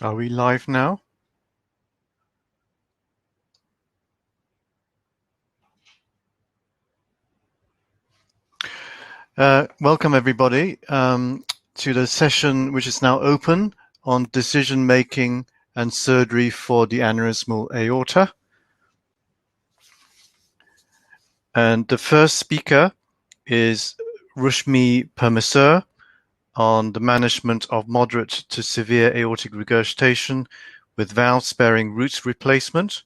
Are we live now? Welcome everybody to the session which is now open on decision making and surgery for the aneurysmal aorta. And the first speaker is Rushmi Permesur on the management of moderate to severe aortic regurgitation with valve-sparing root replacement,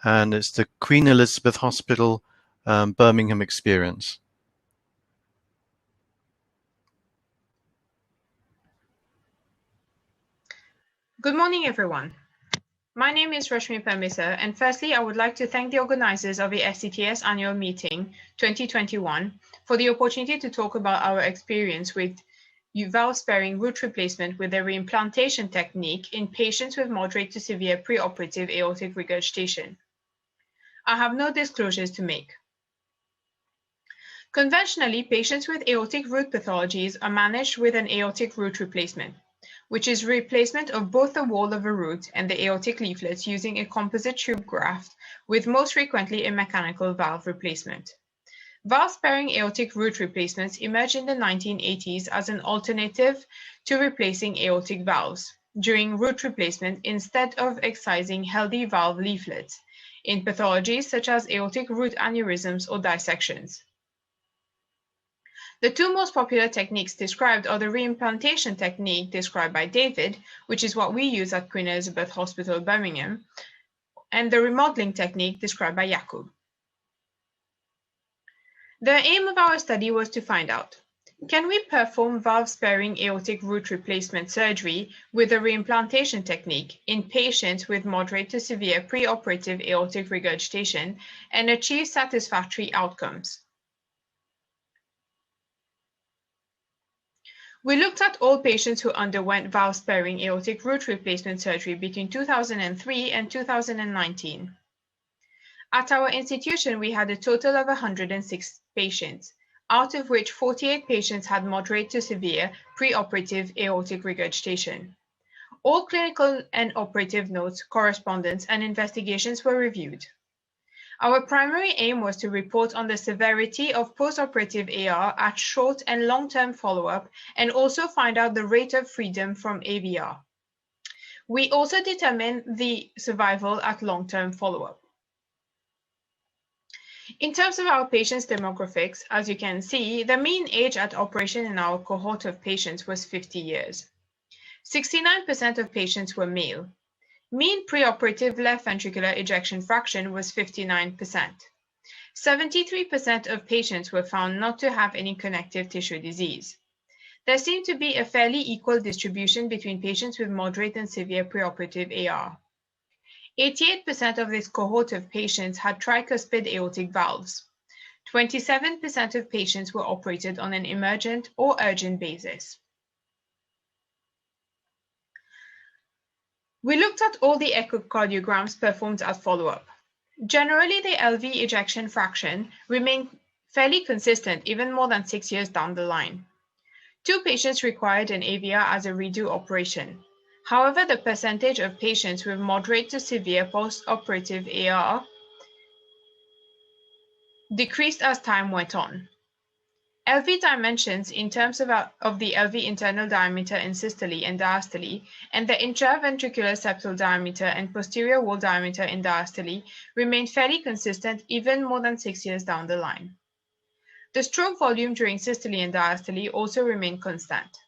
and it's the Queen Elizabeth Hospital, Birmingham experience. Good morning, everyone. My name is Rushmi Permesur, and firstly, I would like to thank the organizers of the SCTS Annual Meeting 2021 for the opportunity to talk about our experience with valve-sparing root replacement with a reimplantation technique in patients with moderate to severe preoperative aortic regurgitation. I have no disclosures to make. Conventionally, patients with aortic root pathologies are managed with an aortic root replacement, which is replacement of both the wall of a root and the aortic leaflets using a composite tube graft, with most frequently a mechanical valve replacement. Valve-sparing aortic root replacements emerged in the 1980s as an alternative to replacing aortic valves during root replacement instead of excising healthy valve leaflets in pathologies such as aortic root aneurysms or dissections. The two most popular techniques described are the reimplantation technique described by David, which is what we use at Queen Elizabeth Hospital, Birmingham, and the remodeling technique described by Jakub. The aim of our study was to find out, can we perform valve-sparing aortic root replacement surgery with a reimplantation technique in patients with moderate to severe preoperative aortic regurgitation and achieve satisfactory outcomes? We looked at all patients who underwent valve-sparing aortic root replacement surgery between 2003 and 2019. At our institution, we had a total of 106 patients, out of which 48 patients had moderate to severe preoperative aortic regurgitation. All clinical and operative notes, correspondence, and investigations were reviewed. Our primary aim was to report on the severity of postoperative AR at short and long-term follow-up and also find out the rate of freedom from AVR. We also determined the survival at long-term follow-up. In terms of our patients' demographics, as you can see, the mean age at operation in our cohort of patients was 50 years. 69% of patients were male. Mean preoperative left ventricular ejection fraction was 59%. 73% of patients were found not to have any connective tissue disease. There seemed to be a fairly equal distribution between patients with moderate and severe preoperative AR. 88% of this cohort of patients had tricuspid aortic valves. 27% of patients were operated on an emergent or urgent basis. We looked at all the echocardiograms performed at follow-up. Generally, the LV ejection fraction remained fairly consistent even more than 6 years down the line. 2 patients required an AVR as a redo operation. However, the percentage of patients with moderate to severe post-operative AR decreased as time went on. LV dimensions in terms of the LV internal diameter in systole and diastole and the intraventricular septal diameter and posterior wall diameter in diastole remained fairly consistent even more than 6 years down the line. The stroke volume during systole and diastole also remained constant.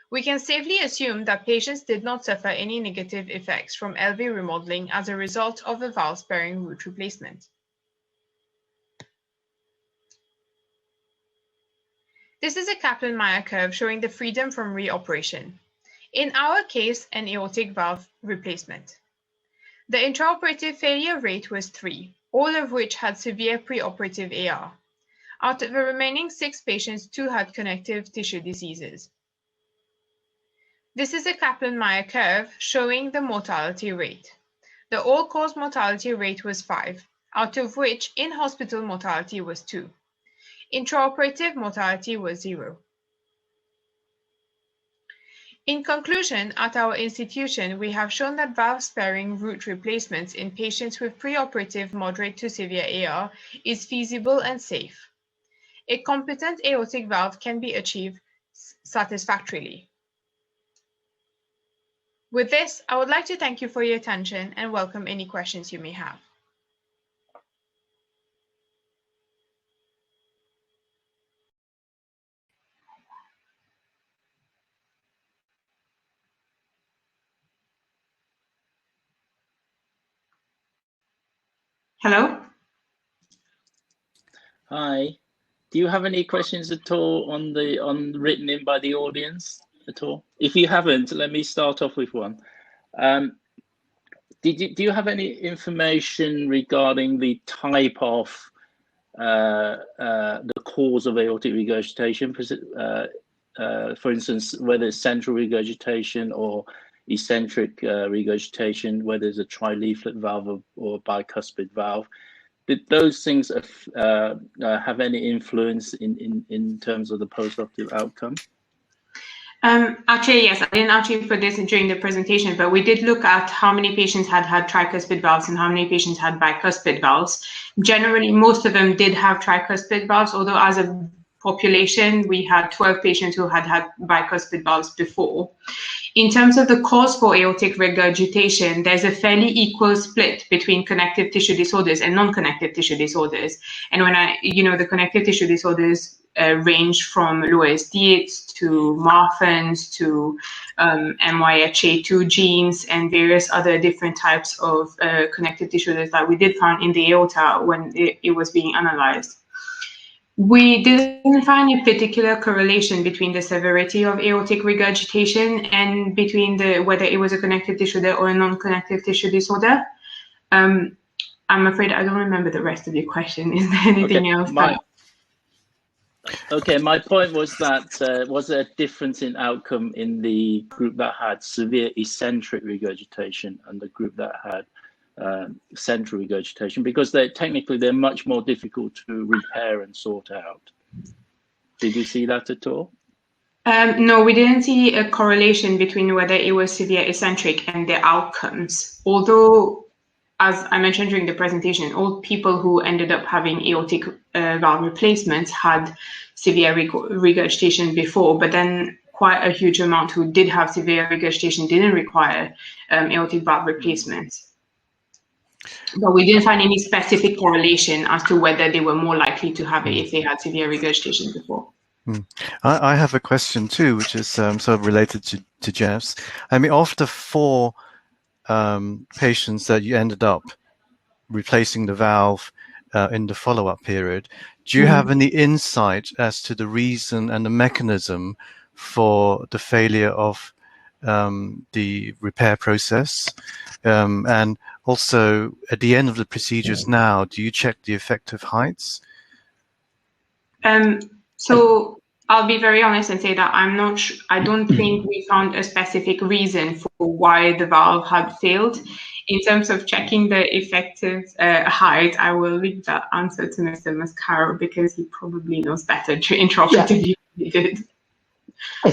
We can safely assume that patients did not suffer any negative effects from LV remodeling as a result of a valve-sparing root replacement. This is a Kaplan-Meier curve showing the freedom from reoperation. In our case, an aortic valve replacement. The intraoperative failure rate was 3, all of which had severe preoperative AR. Out of the remaining 6 patients, 2 had connective tissue diseases. This is a Kaplan-Meier curve showing the mortality rate. The all-cause mortality rate was 5, out of which in-hospital mortality was 2. Intraoperative mortality was 0. In conclusion, at our institution, we have shown that valve-sparing root replacements in patients with preoperative moderate to severe AR is feasible and safe. A competent aortic valve can be achieved satisfactorily. With this, I would like to thank you for your attention and welcome any questions you may have. Hello? Hi. Do you have any questions at all on written in by the audience at all? If you haven't, let me start off with one. Do you have any information regarding the type of the cause of aortic regurgitation? For instance, whether it's central regurgitation or eccentric regurgitation, whether it's a trileaflet valve or bicuspid valve. Did those things have any influence in terms of the postoperative outcome? Actually, yes, I didn't actually put this during the presentation, but we did look at how many patients had tricuspid valves and how many patients had bicuspid valves. Generally, most of them did have tricuspid valves, although as a population, we had 12 patients who had bicuspid valves before. In terms of the cause for aortic regurgitation, there's a fairly equal split between connective tissue disorders and non-connective tissue disorders. And when the connective tissue disorders range from Loeys Dietz to Marfan's to MYHA2 genes and various other different types of connective tissue disorders that we did find in the aorta when it was being analyzed. We didn't find a particular correlation between the severity of aortic regurgitation and between whether it was a connective tissue disorder or a non-connective tissue disorder. I'm afraid I don't remember the rest of your question. Is there anything else? My point was that was there a difference in outcome in the group that had severe eccentric regurgitation and the group that had central regurgitation, because they're much more difficult to repair and sort out. Did you see that at all? No, we didn't see a correlation between whether it was severe eccentric and the outcomes. Although, as I mentioned during the presentation, all people who ended up having aortic valve replacements had severe regurgitation before, but then quite a huge amount who did have severe regurgitation didn't require aortic valve replacements. But we didn't find any specific correlation as to whether they were more likely to have it if they had severe regurgitation before. I have a question too, which is sort of related to Jeff's. I mean, of the 4 patients that you ended up replacing the valve in the follow-up period, do you have any insight as to the reason and the mechanism for the failure of the repair process? And also, at the end of the procedures now, do you check the effective heights? So I'll be very honest and say that I'm not sure. I don't think we found a specific reason for why the valve had failed. In terms of checking the effective height, I will leave that answer to Mr. Mascaro because he probably knows better intraoperatively than he did. I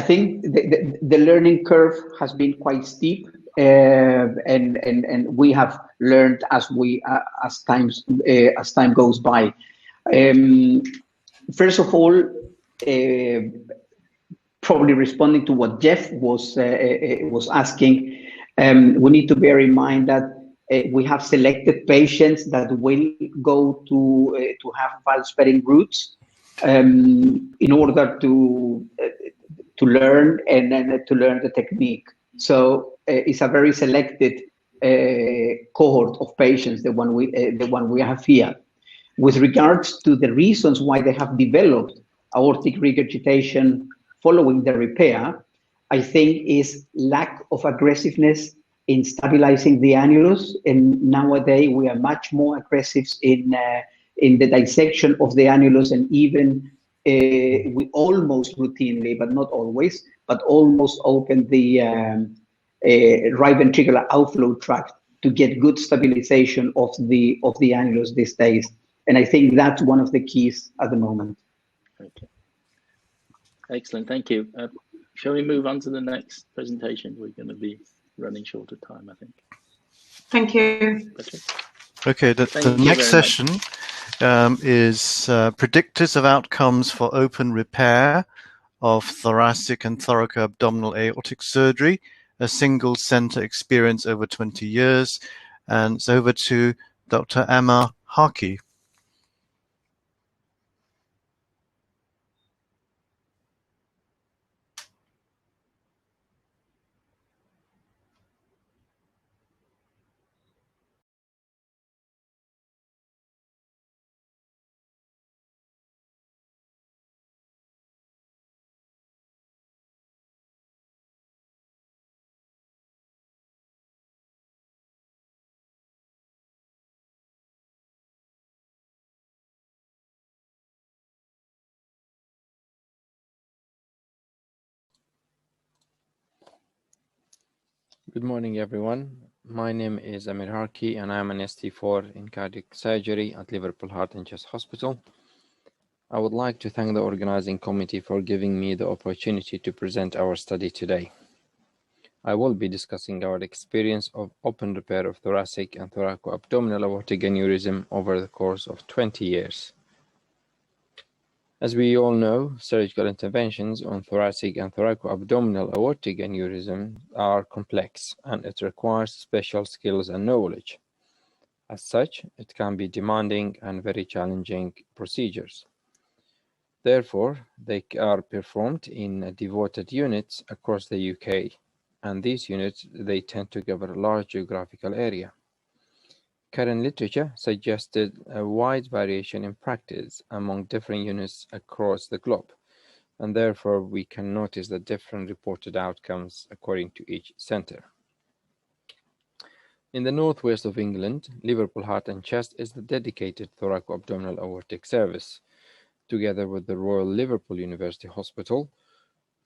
think the learning curve has been quite steep, and we have learned as time goes by. First of all, probably responding to what Jeff was asking, we need to bear in mind that we have selected patients that will go to have valve-sparing routes in order to learn and then to learn the technique. So it's a very selected cohort of patients, the one we have here. With regards to the reasons why they have developed aortic regurgitation following the repair, I think is lack of aggressiveness in stabilizing the annulus. And nowadays we are much more aggressive in the dissection of the annulus, and even we almost routinely, but not always, but almost open the right ventricular outflow tract to get good stabilization of the annulus these days. And I think that's one of the keys at the moment. Okay. Excellent, thank you. Shall we move on to the next presentation? We're going to be running short of time, I think. Thank you. Patrick? Okay, the next session is predictors of outcomes for open repair of thoracic and thoracoabdominal aortic surgery, a single center experience over 20 years. And it's over to Dr. Emma Harkey. Good morning, everyone. My name is Amir Harki, and I'm an ST4 in cardiac surgery at Liverpool Heart and Chest Hospital. I would like to thank the organizing committee for giving me the opportunity to present our study today. I will be discussing our experience of open repair of thoracic and thoracoabdominal aortic aneurysm over the course of 20 years. As we all know, surgical interventions on thoracic and thoracoabdominal aortic aneurysm are complex, and it requires special skills and knowledge. As such, it can be demanding and very challenging procedures. Therefore, they are performed in devoted units across the UK, and these units, they tend to cover a large geographical area. Current literature suggested a wide variation in practice among different units across the globe, and therefore we can notice the different reported outcomes according to each centre. In the northwest of England, Liverpool Heart and Chest is the dedicated thoracoabdominal aortic service. Together with the Royal Liverpool University Hospital,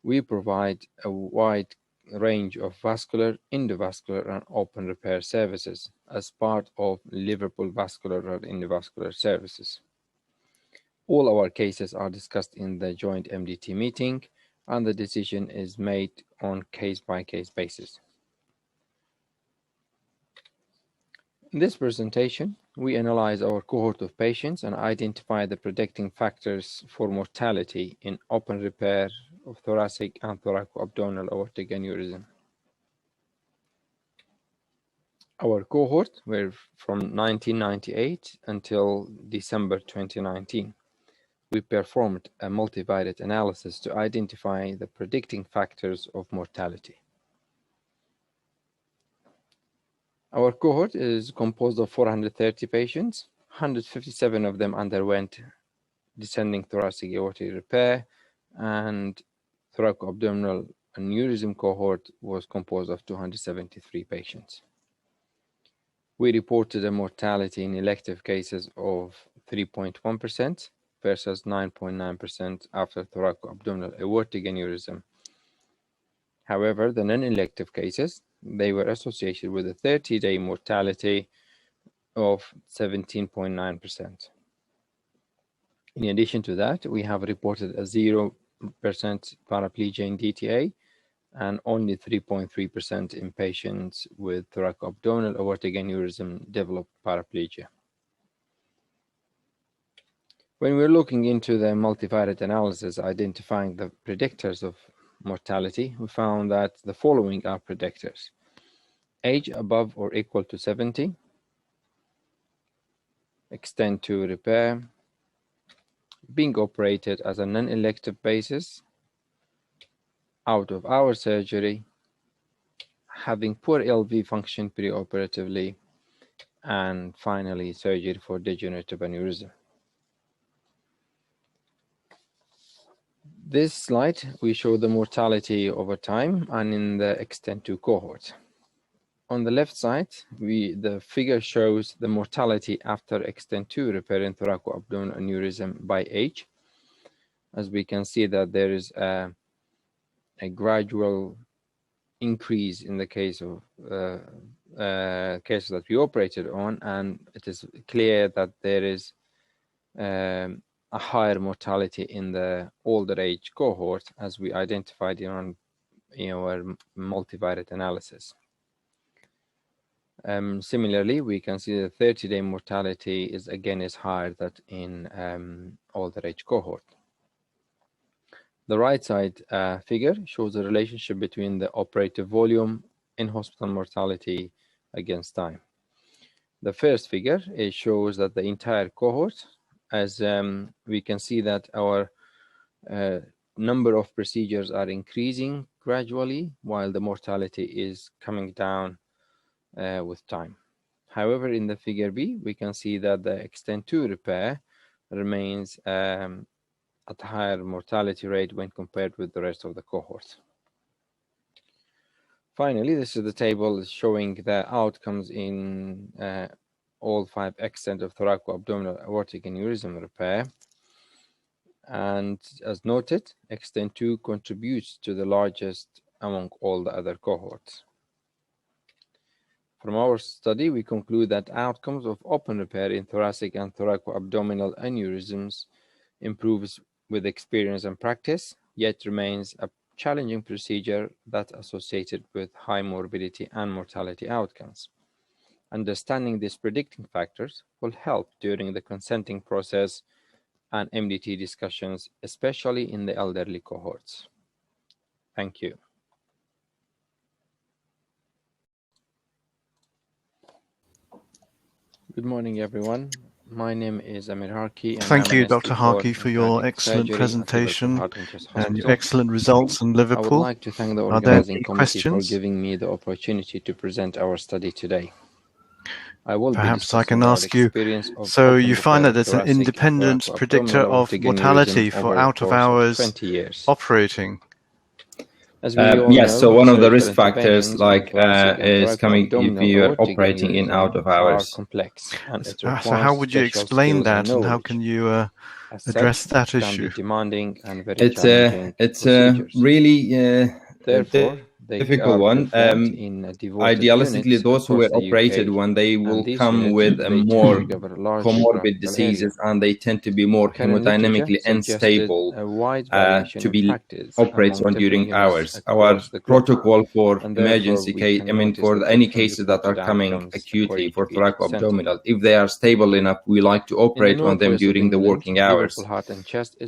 we provide a wide range of vascular, endovascular, and open repair services as part of Liverpool Vascular and Endovascular Services. All our cases are discussed in the joint MDT meeting, and the decision is made on case-by-case basis. In this presentation, we analyze our cohort of patients and identify the predicting factors for mortality in open repair of thoracic and thoracoabdominal aortic aneurysm. Our cohort were from 1998 until December 2019. We performed a multivariate analysis to identify the predicting factors of mortality. Our cohort is composed of 430 patients. 157 of them underwent descending thoracic aortic repair, and thoracoabdominal aneurysm cohort was composed of 273 patients. We reported a mortality in elective cases of 3.1% versus 9.9% after thoracoabdominal aortic aneurysm. However, the non-elective cases, they were associated with a 30-day mortality of 17.9%. In addition to that, we have reported a 0% paraplegia in DTA and only 3.3% in patients with thoracoabdominal aortic aneurysm developed paraplegia. When we're looking into the multivariate analysis identifying the predictors of mortality, we found that the following are predictors: age above or equal to 70, extent to repair, being operated as a non-elective basis, out of hour surgery, having poor LV function preoperatively, and finally surgery for degenerative aneurysm. This slide, we show the mortality over time and in the extent to cohort. On the left side, the figure shows the mortality after extent 2 repair in thoracoabdominal aneurysm by age. As we can see that there is a gradual increase in the case of cases that we operated on, and it is clear that there is a higher mortality in the older age cohort, as we identified in our multivariate analysis. Similarly, we can see the 30-day mortality is higher than in older age cohort. The right side figure shows the relationship between the operative volume in hospital mortality against time. The first figure shows that the entire cohort, as we can see that our number of procedures are increasing gradually while the mortality is coming down with time. However, in the figure B, we can see that the extent 2 repair remains at a higher mortality rate when compared with the rest of the cohort. Finally, this is the table showing the outcomes in all 5 extent of thoraco-abdominal aortic aneurysm repair. And as noted, extent 2 contributes to the largest among all the other cohorts. From our study, we conclude that outcomes of open repair in thoracic and thoraco-abdominal aneurysms improves with experience and practice, yet remains a challenging procedure that's associated with high morbidity and mortality outcomes. Understanding these predicting factors will help during the consenting process and MDT discussions, especially in the elderly cohorts. Thank you. Good morning, everyone. My name is Amir Harki. Thank you, Dr. Harki, for your excellent presentation and your excellent results in Liverpool. I would like to thank the organizing committee for giving me the opportunity to present our study today. Perhaps I can ask you, so you find that it's an independent predictor of mortality for out-of-hours operating? Yes, so one of the risk factors is coming if you are operating in out of hours. So how would you explain that, and how can you address that issue? It's a really difficult one. Idealistically, those who were operated when they will come with a more comorbid diseases, and they tend to be more hemodynamically unstable to be operated on during hours. Our protocol for emergency case, for any cases that are coming acutely for thoraco-abdominal, if they are stable enough, we like to operate on them during the working hours.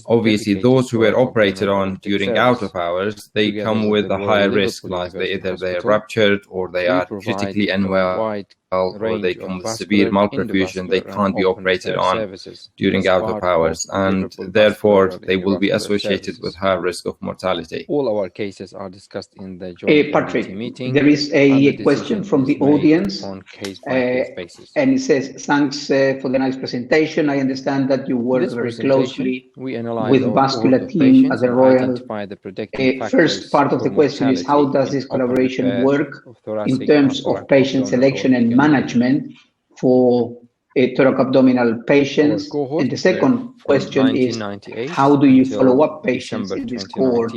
Obviously, those who were operated on during out of hours, they come with a higher risk. Like either they are ruptured or they are critically unwell or they come with severe malperfusion, they can't be operated on during out of hours, and therefore they will be associated with high risk of mortality. All our cases are discussed in the joint Patrick, meeting. There is a question from the audience, on case-by-case basis. And it says, thanks for the nice presentation. I understand that you work very closely with vascular team at the Royal. First part of the question is, how does this collaboration work in terms of patient selection and management for thoraco-abdominal patients? And the second question is, how do you follow up patients in this cohort?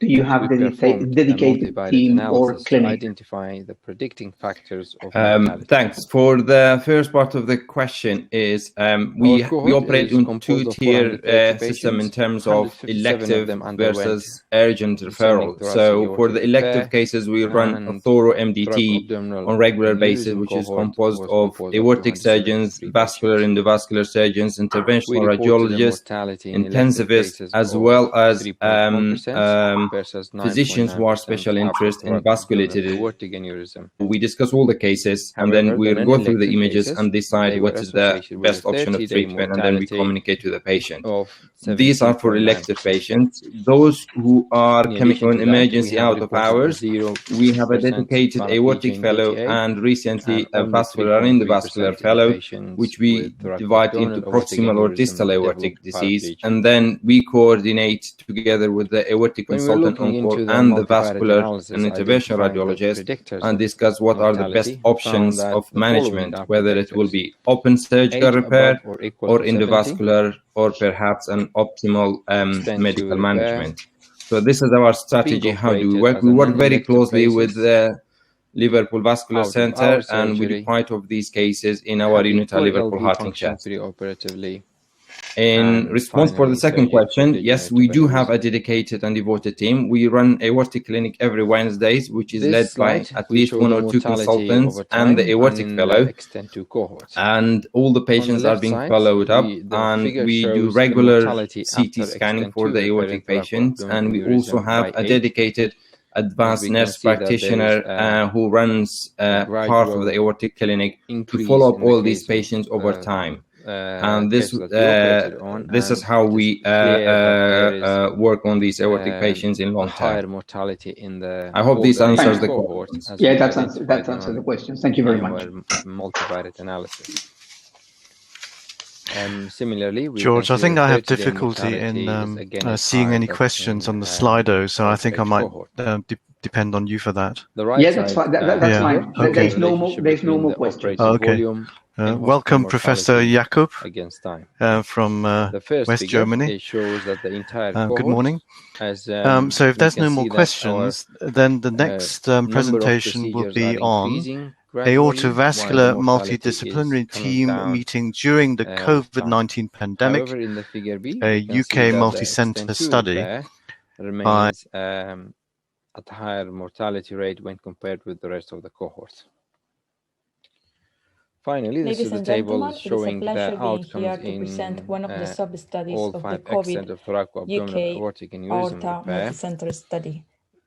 Do you have a dedicated team or clinic? Identify the predicting factors of thanks. For the first part of the question is we operate on two-tier system in terms of elective versus urgent referral. So for the elective cases, we run a thorough MDT on regular basis, which is composed of aortic surgeons, vascular endovascular surgeons, interventional radiologists, intensivists, as well as physicians who are special interest in vasculated. We discuss all the cases, and then we go through the images and decide what is the best option of treatment, and then we communicate to the patient. These are for elective patients. Those who are coming on emergency out of hours, we have a dedicated aortic fellow and recently a vascular and endovascular fellow, which we divide into proximal or distal aortic disease, and then we coordinate together with the aortic consultant and the vascular and interventional radiologist and discuss what are the best options of management, whether it will be open surgical repair or endovascular or perhaps an optimal medical management. So this is our strategy. How do we work? We work very closely with the Liverpool Vascular Center, and we do quite of these cases in our unit at Liverpool Heart and Chest. In response for the second question, yes, we do have a dedicated and devoted team. We run aortic clinic every Wednesdays, which is led by at least one or two consultants and the aortic fellow. And all the patients are being followed up, and we do regular CT scanning for the aortic patients. And we also have a dedicated advanced nurse practitioner who runs part of the aortic clinic to follow up all these patients over time. And this is how we work on these aortic patients in long term. Mortality in the I hope this answers the question. Yeah, that answers the question. Thank you very much. Multivariate analysis. Similarly, George, I think I have difficulty in seeing any questions on the Slido, so I think I might depend on you for that. Yeah, that's fine. That's fine. Okay. There's no more questions. Okay. Welcome, Professor Jakub from West Germany. Good morning. So if there's no more questions, then the next presentation will be on Aortovascular Multidisciplinary Team Meeting during the COVID-19 pandemic, a UK multi-center study by at a higher mortality rate when compared with the rest of the cohorts. Finally, this is the table showing the outcomes in one of the sub-studies all of 5 the COVID extent of thoracoabdominal aortic aneurysm Aorta repair. multicenter study.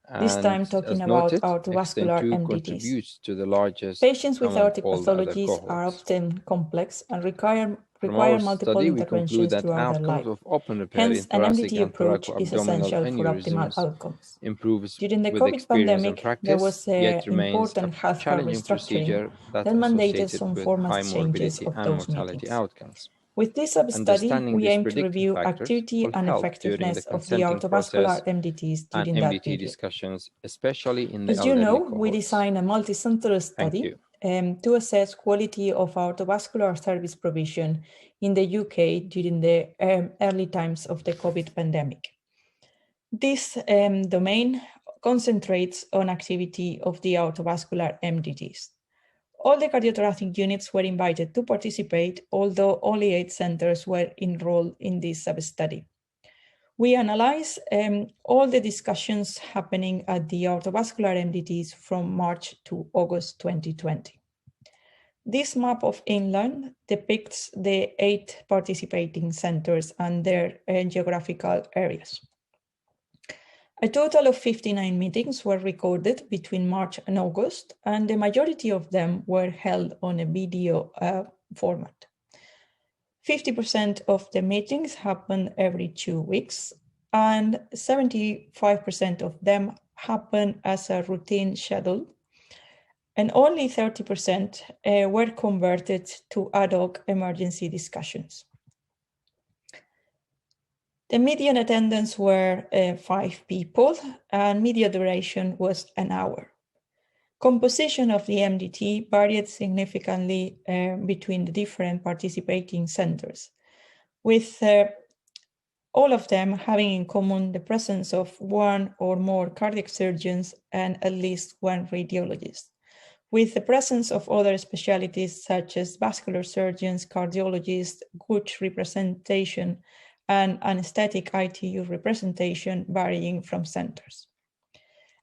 And This time talking about aortovascular MDTs. To the largest Patients with aortic among all the other pathologies are cohorts. often complex and require From our multiple study, we interventions conclude that throughout their outcomes life. of open repair Hence, in an thoracic MDT and approach is thoracoabdominal essential for optimal aneurysms outcomes. improves During the with COVID experience and pandemic, practice, there was yet remains important a healthcare challenging procedure restructuring that that mandated associated some with formal high changes morbidity of and those mortality meetings. outcomes. With this sub-study, Understanding we these aim to predictive review factors activity will and help during effectiveness the of the consenting aortovascular process MDTs and during that MDT period. discussions, especially in the As you elderly know, cohorts. we designed a multi-center Thank study you. to assess quality of aortovascular service provision in the UK during the early times of the COVID pandemic. This domain concentrates on activity of the aortovascular MDTs. All the cardiothoracic units were invited to participate, although only 8 centers were enrolled in this sub-study. We analyze all the discussions happening at the aortovascular MDTs from March to August 2020. This map of England depicts the 8 participating centers and their geographical areas. A total of 59 meetings were recorded between March and August, and the majority of them were held on a video format. 50% of the meetings happen every 2 weeks, and 75% of them happen as a routine schedule, and only 30% were converted to ad hoc emergency discussions. The median attendance were 5 people, and media duration was an hour. Composition of the MDT varied significantly between the different participating centers, with all of them having in common the presence of 1 or more cardiac surgeons and at least 1 radiologist, with the presence of other specialties such as vascular surgeons, cardiologists, good representation, and anesthetic ITU representation varying from centers.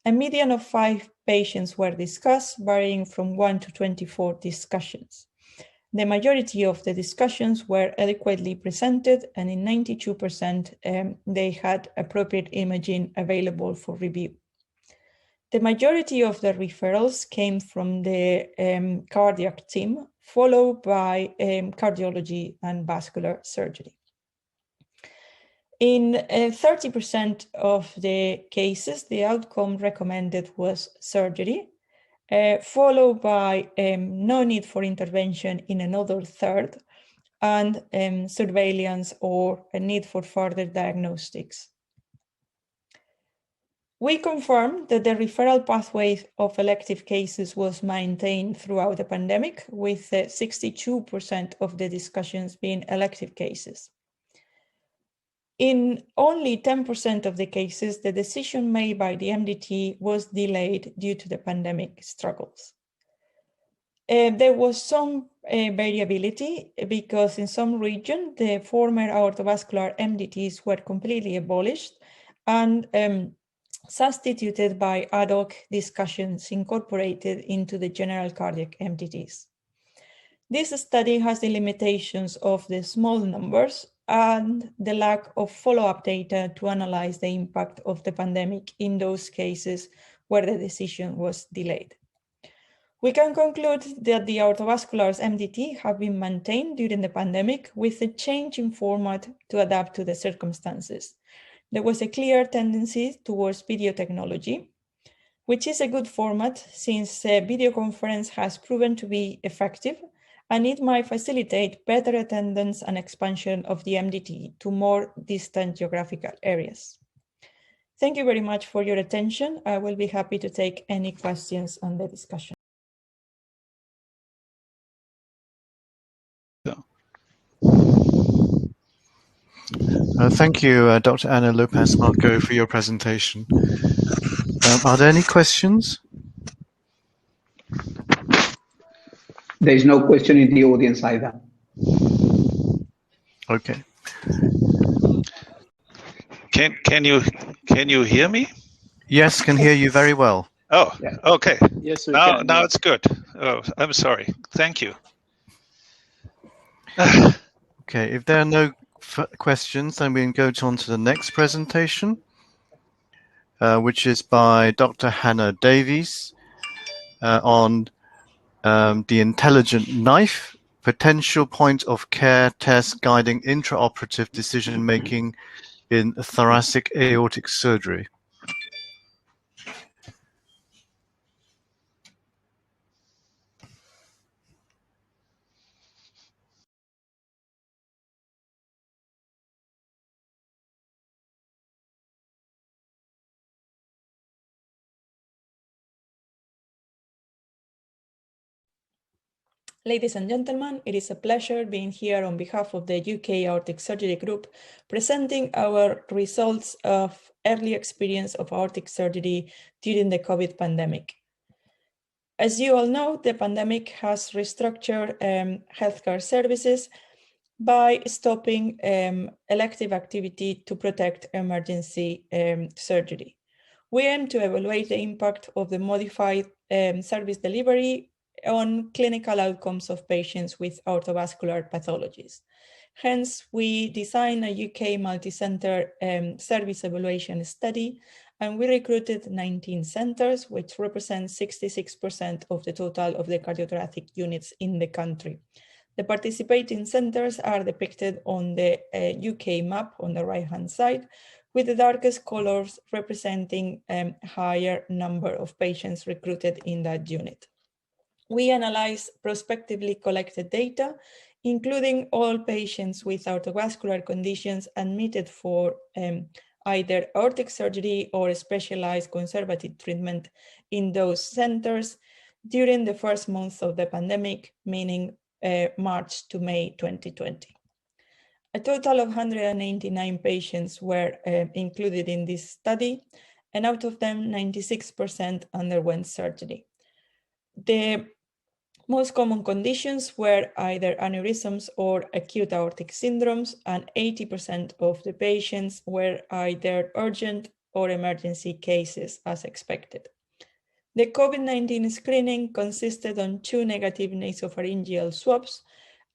A median of 5 patients were discussed, varying from 1 to 24 discussions. The majority of the discussions were adequately presented, and in 92% they had appropriate imaging available for review. The majority of the referrals came from the cardiac team, followed by cardiology and vascular surgery. In 30% of the cases, the outcome recommended was surgery, followed by no need for intervention in another third, and surveillance or a need for further diagnostics. We confirmed that the referral pathway of elective cases was maintained throughout the pandemic, with 62% of the discussions being elective cases. In only 10% of the cases, the decision made by the MDT was delayed due to the pandemic struggles. There was some variability because in some regions, the former aortovascular MDTs were completely abolished and substituted by ad hoc discussions incorporated into the general cardiac MDTs. This study has the limitations of the small numbers and the lack of follow-up data to analyze the impact of the pandemic in those cases where the decision was delayed. We can conclude that the aortovascular's MDT have been maintained during the pandemic with a change in format to adapt to the circumstances. There was a clear tendency towards video technology, which is a good format since video conference has proven to be effective and it might facilitate better attendance and expansion of the MDT to more distant geographical areas. Thank you very much for your attention. I will be happy to take any questions on the discussion. Thank you, Dr. Ana Lopez-Marco, for your presentation. Are there any questions? There is no question in the audience either. Okay. Can you hear me? Yes, can hear you very well. Oh, yeah. Okay. Yes, now it's good. Oh, I'm sorry. Thank you. Okay, if there are no questions, then we can go on to the next presentation, which is by Dr. Hannah Davies on the intelligent knife, potential point of care test guiding intraoperative decision-making in thoracic aortic surgery. Ladies and gentlemen, it is a pleasure being here on behalf of the UK Aortic Surgery Group, presenting our results of early experience of aortic surgery during the COVID pandemic. As you all know, the pandemic has restructured healthcare services by stopping elective activity to protect emergency surgery. We aim to evaluate the impact of the modified service delivery on clinical outcomes of patients with aortovascular pathologies. Hence, we designed a UK multi-center service evaluation study, and we recruited 19 centers, which represent 66% of the total of the cardiothoracic units in the country. The participating centers are depicted on the UK map on the right-hand side, with the darkest colors representing a higher number of patients recruited in that unit. We analyzed prospectively collected data, including all patients with aortovascular conditions admitted for either aortic surgery or specialized conservative treatment in those centers during the first month of the pandemic, meaning March to May 2020. A total of 189 patients were included in this study, and out of them, 96% underwent surgery. The most common conditions were either aneurysms or acute aortic syndromes, and 80% of the patients were either urgent or emergency cases, as expected. The COVID-19 screening consisted on 2 negative nasopharyngeal swabs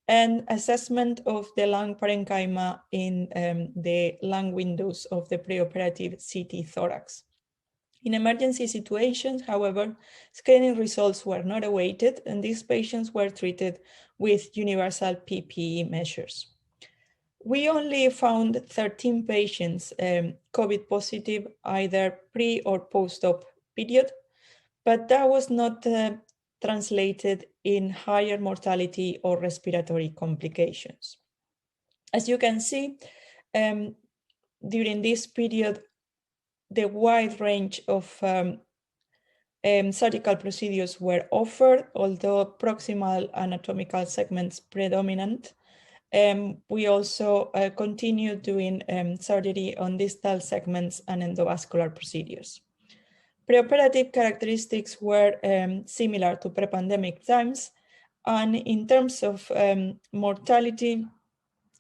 and assessment of the lung parenchyma in the lung windows of the preoperative CT thorax. In emergency situations, however, screening results were not awaited, and these patients were treated with universal PPE measures. We only found 13 patients COVID positive, either pre or post-op period, but that was not translated in higher mortality or respiratory complications. As you can see, during this period, the wide range of surgical procedures were offered, although proximal anatomical segments predominant. We also continued doing surgery on distal segments and endovascular procedures. Preoperative characteristics were similar to pre-pandemic times, And in terms of mortality,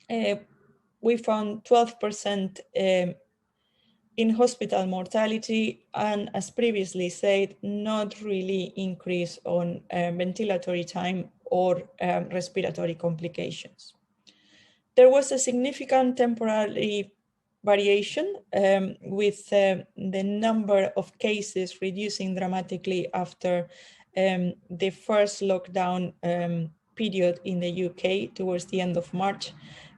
we found 12% in-hospital mortality, and as previously said, not really increase on ventilatory time or respiratory complications. There was a significant temporary variation with the number of cases reducing dramatically after the first lockdown period in the UK towards the end of March,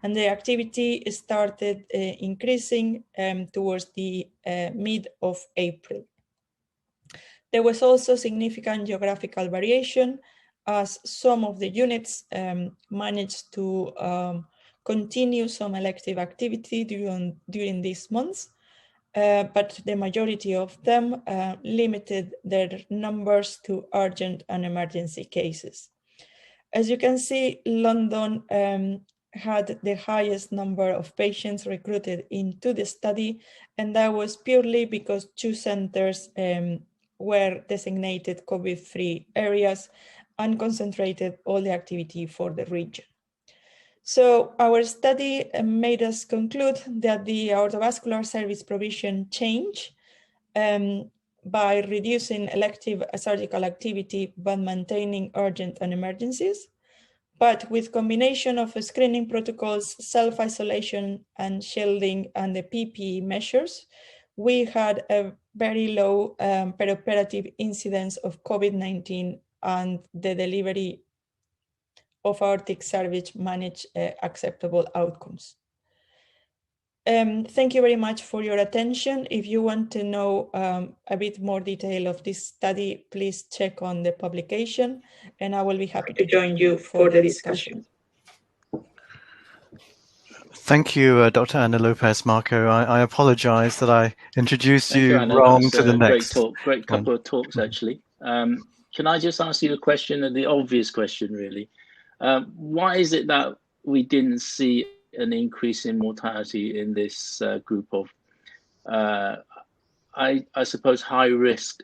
and the activity started increasing towards the mid of April. There was also significant geographical variation as some of the units managed to continue some elective activity during these months, but the majority of them limited their numbers to urgent and emergency cases. As you can see, London had the highest number of patients recruited into the study, and that was purely because 2 centers were designated COVID-free areas and concentrated all the activity for the region. So our study made us conclude that the aortovascular service provision change by reducing elective surgical activity but maintaining urgent and emergencies. But with combination of screening protocols, self-isolation and shielding and the PPE measures, we had a very low perioperative incidence of COVID-19, and the delivery of aortic salvage managed acceptable outcomes. Thank you very much for your attention. If you want to know a bit more detail of this study, please check on the publication, and I will be happy to join you for the discussion. Thank you, Dr. Ana Lopez Marco. I apologize that I introduced you wrong to the next. Great talk, great couple of talks, actually. Can I just ask you a question, the obvious question, really? Why is it that we didn't see an increase in mortality in this group of, I suppose, high-risk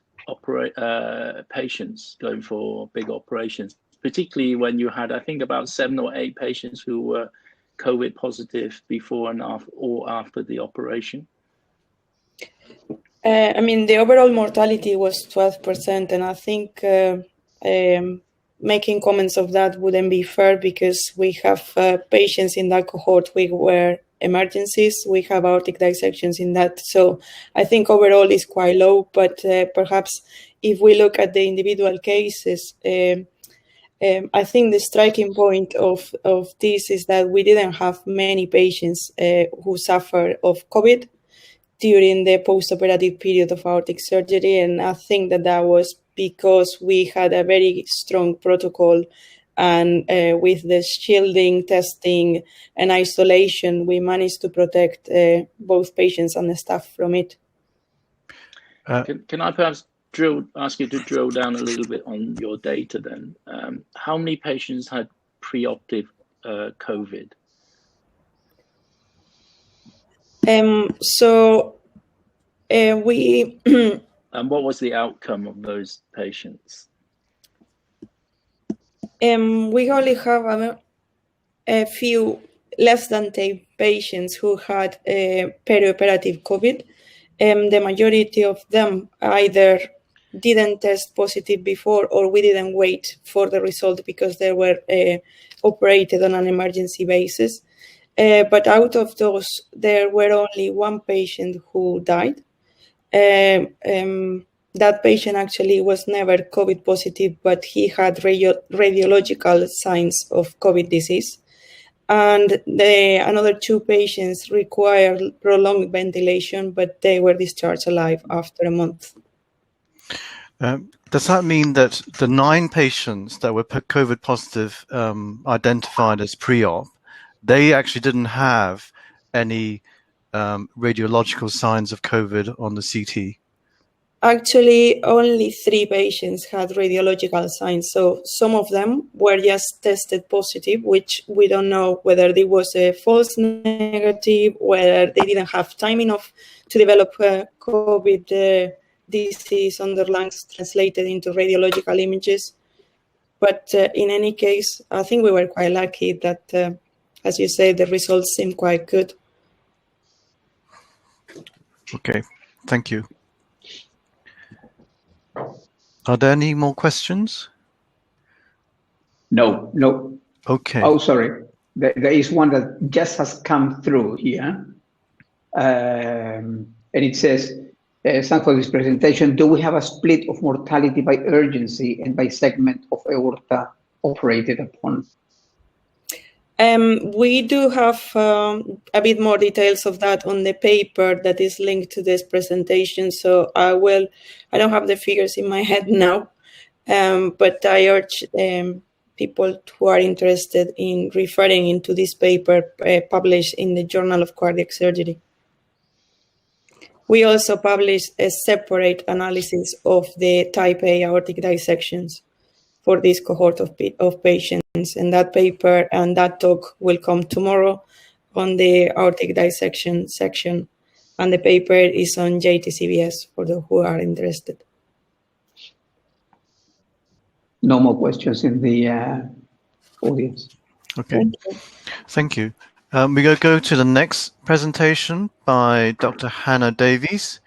patients going for big operations, particularly when you had, I think, about 7 or 8 patients who were COVID positive before and after, or after the operation? I mean, the overall mortality was 12%, and I think making comments of that wouldn't be fair because we have patients in that cohort were emergencies. We have aortic dissections in that. So I think overall is quite low, but perhaps if we look at the individual cases, I think the striking point of this is that we didn't have many patients who suffer of COVID during the post-operative period of aortic surgery. And I think that was because we had a very strong protocol, and with the shielding, testing, and isolation, we managed to protect both patients and the staff from it. Can I perhaps ask you to drill down a little bit on your data then? How many patients had preoperative COVID? We and what was the outcome of those patients? We only have a few, less than 10 patients who had perioperative COVID. The majority of them either didn't test positive before, or we didn't wait for the result because they were operated on an emergency basis. But out of those, there were only 1 patient who died. That patient actually was never COVID positive, but he had radiological signs of COVID disease. And another 2 patients required prolonged ventilation, but they were discharged alive after a month. Does that mean that the 9 patients that were COVID positive identified as pre-op, they actually didn't have any radiological signs of COVID on the CT? Actually, only 3 patients had radiological signs. So some of them were just tested positive, which we don't know whether it was a false negative, whether they didn't have time enough to develop COVID disease on their lungs translated into radiological images. But in any case, I think we were quite lucky that, as you say, the results seem quite good. Okay, thank you. Are there any more questions? No. Okay. Oh, sorry. There is one that just has come through here. And it says, thanks for this presentation. Do we have a split of mortality by urgency and by segment of aorta operated upon? We do have a bit more details of that on the paper that is linked to this presentation. So I don't have the figures in my head now, but I urge people who are interested in referring into this paper published in the Journal of Cardiac Surgery. We also published a separate analysis of the type A aortic dissections for this cohort of patients. And that paper and that talk will come tomorrow on the aortic dissection section. And the paper is on JTCVS for those who are interested. No more questions in the audience. Okay, thank you. We're going to go to the next presentation by Dr. Hannah Davies,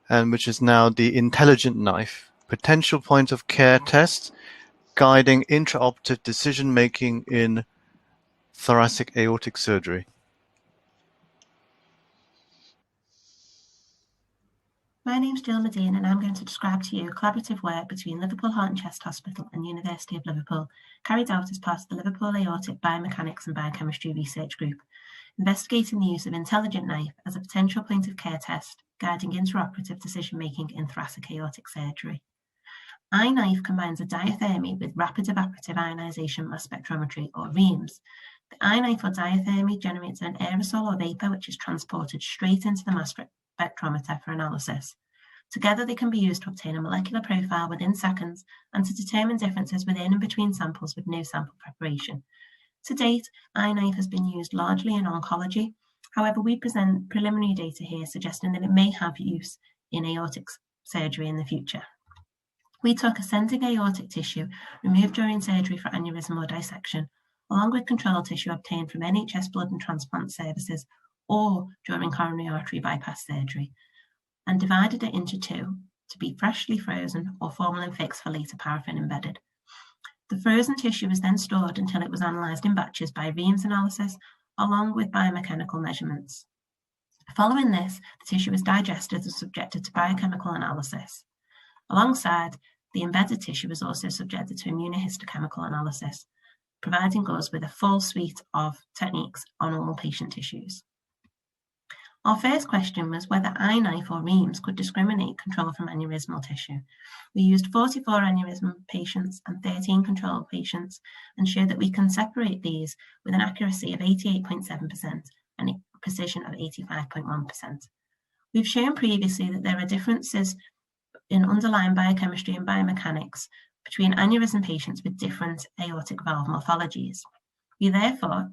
and which is now the Intelligent Knife, Potential Point of Care Test, Guiding Intraoperative Decision-Making in Thoracic Aortic Surgery. My name's Jill Ledeen, and I'm going to describe to you collaborative work between Liverpool Heart and Chest Hospital and University of Liverpool, carried out as part of the Liverpool Aortic Biomechanics and Biochemistry Research Group, investigating the use of Intelligent Knife as a potential point of care test, guiding intraoperative decision-making in thoracic aortic surgery. iKnife combines a diathermy with rapid evaporative ionization mass spectrometry, or REAMS. The iKnife or diathermy generates an aerosol or vapor which is transported straight into the mass spectrometer for analysis. Together, they can be used to obtain a molecular profile within seconds and to determine differences within and between samples with no sample preparation. To date, iKnife has been used largely in oncology. However, we present preliminary data here suggesting that it may have use in aortic surgery in the future. We took ascending aortic tissue removed during surgery for aneurysmal dissection, along with control tissue obtained from NHS blood and transplant services or during coronary artery bypass surgery, and divided it into two to be freshly frozen or formalin fixed for later paraffin embedded. The frozen tissue was then stored until it was analysed in batches by REAMS analysis, along with biomechanical measurements. Following this, the tissue was digested and subjected to biochemical analysis. Alongside, the embedded tissue was also subjected to immunohistochemical analysis, providing us with a full suite of techniques on all patient tissues. Our first question was whether iKnife or REAMS could discriminate control from aneurysmal tissue. We used 44 aneurysmal patients and 13 control patients and showed that we can separate these with an accuracy of 88.7% and a precision of 85.1%. We've shown previously that there are differences in underlying biochemistry and biomechanics between aneurysm patients with different aortic valve morphologies. We therefore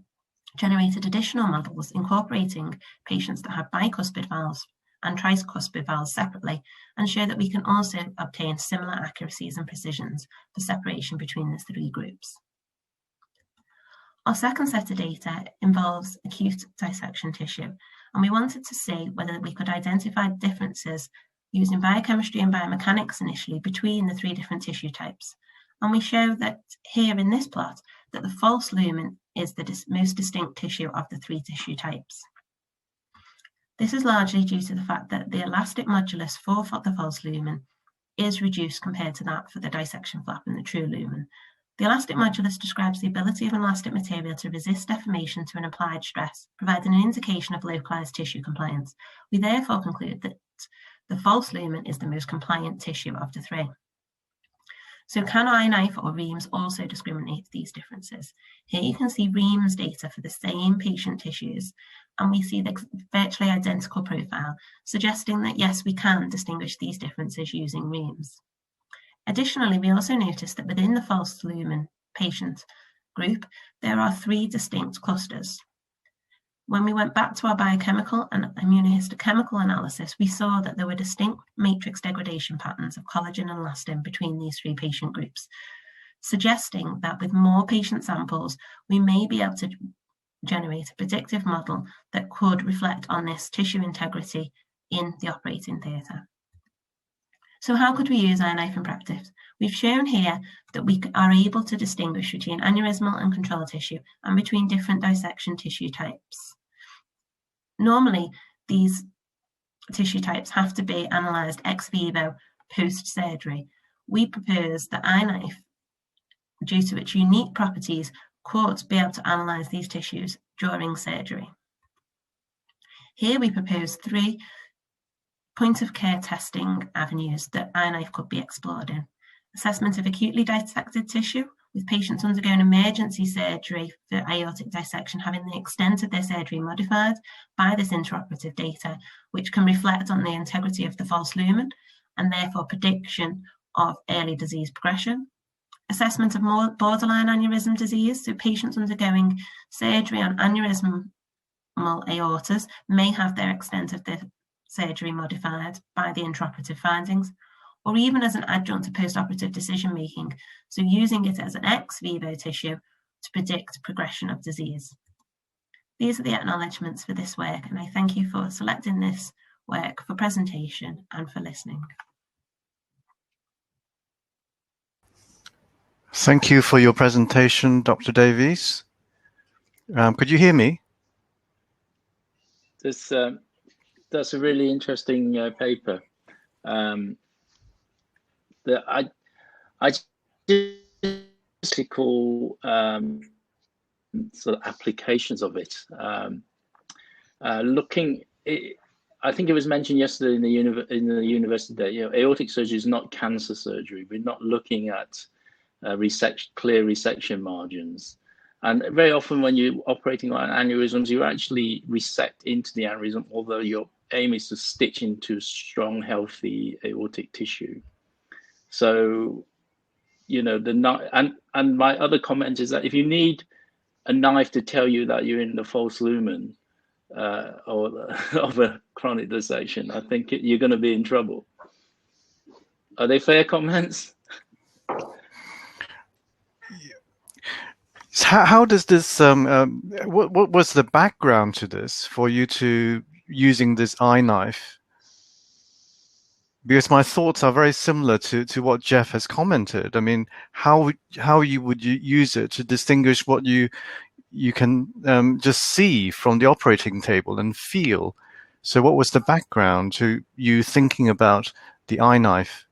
generated additional models incorporating patients that have bicuspid valves and tricuspid valves separately, and show that we can also obtain similar accuracies and precisions for separation between the three groups. Our second set of data involves acute dissection tissue, and we wanted to see whether we could identify differences using biochemistry and biomechanics initially between the three different tissue types. And we show that here in this plot that the false lumen is the most distinct tissue of the three tissue types. This is largely due to the fact that the elastic modulus for the false lumen is reduced compared to that for the dissection flap and the true lumen. The elastic modulus describes the ability of an elastic material to resist deformation to an applied stress, providing an indication of localized tissue compliance. We therefore conclude that the false lumen is the most compliant tissue of the three. So can iKnife or REAMS also discriminate these differences? Here you can see REAMS data for the same patient tissues, and we see the virtually identical profile, suggesting that yes, we can distinguish these differences using REAMS. Additionally, we also noticed that within the false lumen patient group, there are three distinct clusters. When we went back to our biochemical and immunohistochemical analysis, we saw that there were distinct matrix degradation patterns of collagen and elastin between these three patient groups. suggesting that with more patient samples, we may be able to generate a predictive model that could reflect on this tissue integrity in the operating theatre. So how could we use iKnife in practice? We've shown here that we are able to distinguish between aneurysmal and control tissue and between different dissection tissue types. Normally, these tissue types have to be analysed ex vivo post-surgery. We propose that iKnife, due to its unique properties, could be able to analyse these tissues during surgery. Here we propose 3 point-of-care testing avenues that iKnife could be explored in. Assessment of acutely dissected tissue, with patients undergoing emergency surgery for aortic dissection having the extent of their surgery modified by this intraoperative data, which can reflect on the integrity of the false lumen and therefore prediction of early disease progression. Assessment of more borderline aneurysm disease, so patients undergoing surgery on aneurysmal aortas may have their extent of their surgery modified by the intraoperative findings, or even as an adjunct to postoperative decision making, so using it as an ex vivo tissue to predict progression of disease. These are the acknowledgements for this work, and I thank you for selecting this work for presentation and for listening. Thank you for your presentation, Dr. Davies. Could you hear me? That's a really interesting paper. I just call sort of applications of it. I think it was mentioned yesterday in the university that aortic surgery is not cancer surgery. We're not looking at clear resection margins. And very often when you're operating on aneurysms, you actually resect into the aneurysm, although your aim is to stitch into strong, healthy aortic tissue. So, and my other comment is that if you need a knife to tell you that you're in the false lumen or of a chronic dissection, I think you're going to be in trouble. Are they fair comments? How does this, what was the background to this for you to using this iKnife? Because my thoughts are very similar to what Jeff has commented. I mean, how would you use it to distinguish what you can just see from the operating table and feel? So what was the background to you thinking about the iKnife?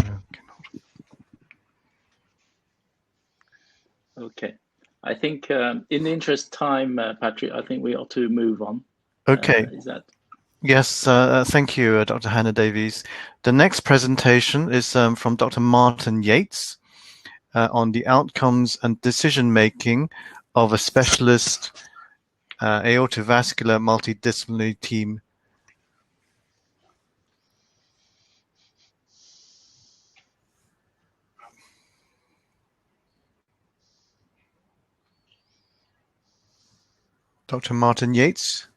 No, okay. I think in the interest of time, Patrick, I think we ought to move on. Okay. Is that? Yes, thank you, Dr. Hannah Davies. The next presentation is from Dr. Martin Yates on the outcomes and decision-making of a specialist aortovascular multidisciplinary team. Dr. Martin Yates.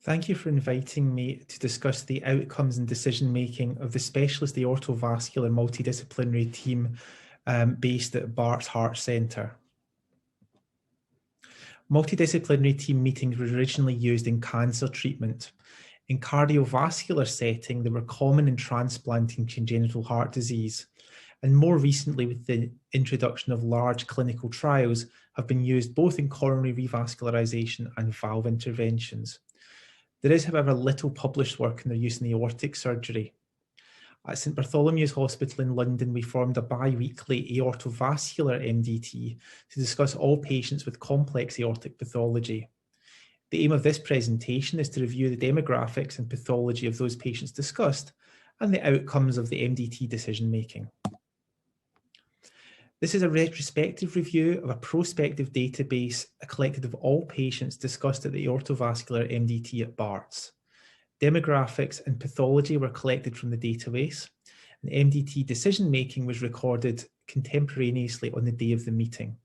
Thank you for inviting me to discuss the outcomes and decision-making of the specialist aortovascular multidisciplinary team based at Barts Heart Centre. Multidisciplinary team meetings were originally used in cancer treatment. In cardiovascular setting, they were common in transplanting congenital heart disease, and more recently with the introduction of large clinical trials have been used both in coronary revascularization and valve interventions. There is, however, little published work in their use in aortic surgery. At St Bartholomew's Hospital in London, we formed a bi-weekly aortovascular MDT to discuss all patients with complex aortic pathology. The aim of this presentation is to review the demographics and pathology of those patients discussed and the outcomes of the MDT decision-making. This is a retrospective review of a prospective database collected of all patients discussed at the aortovascular MDT at Barts. Demographics and pathology were collected from the database, and MDT decision-making was recorded contemporaneously on the day of the meeting.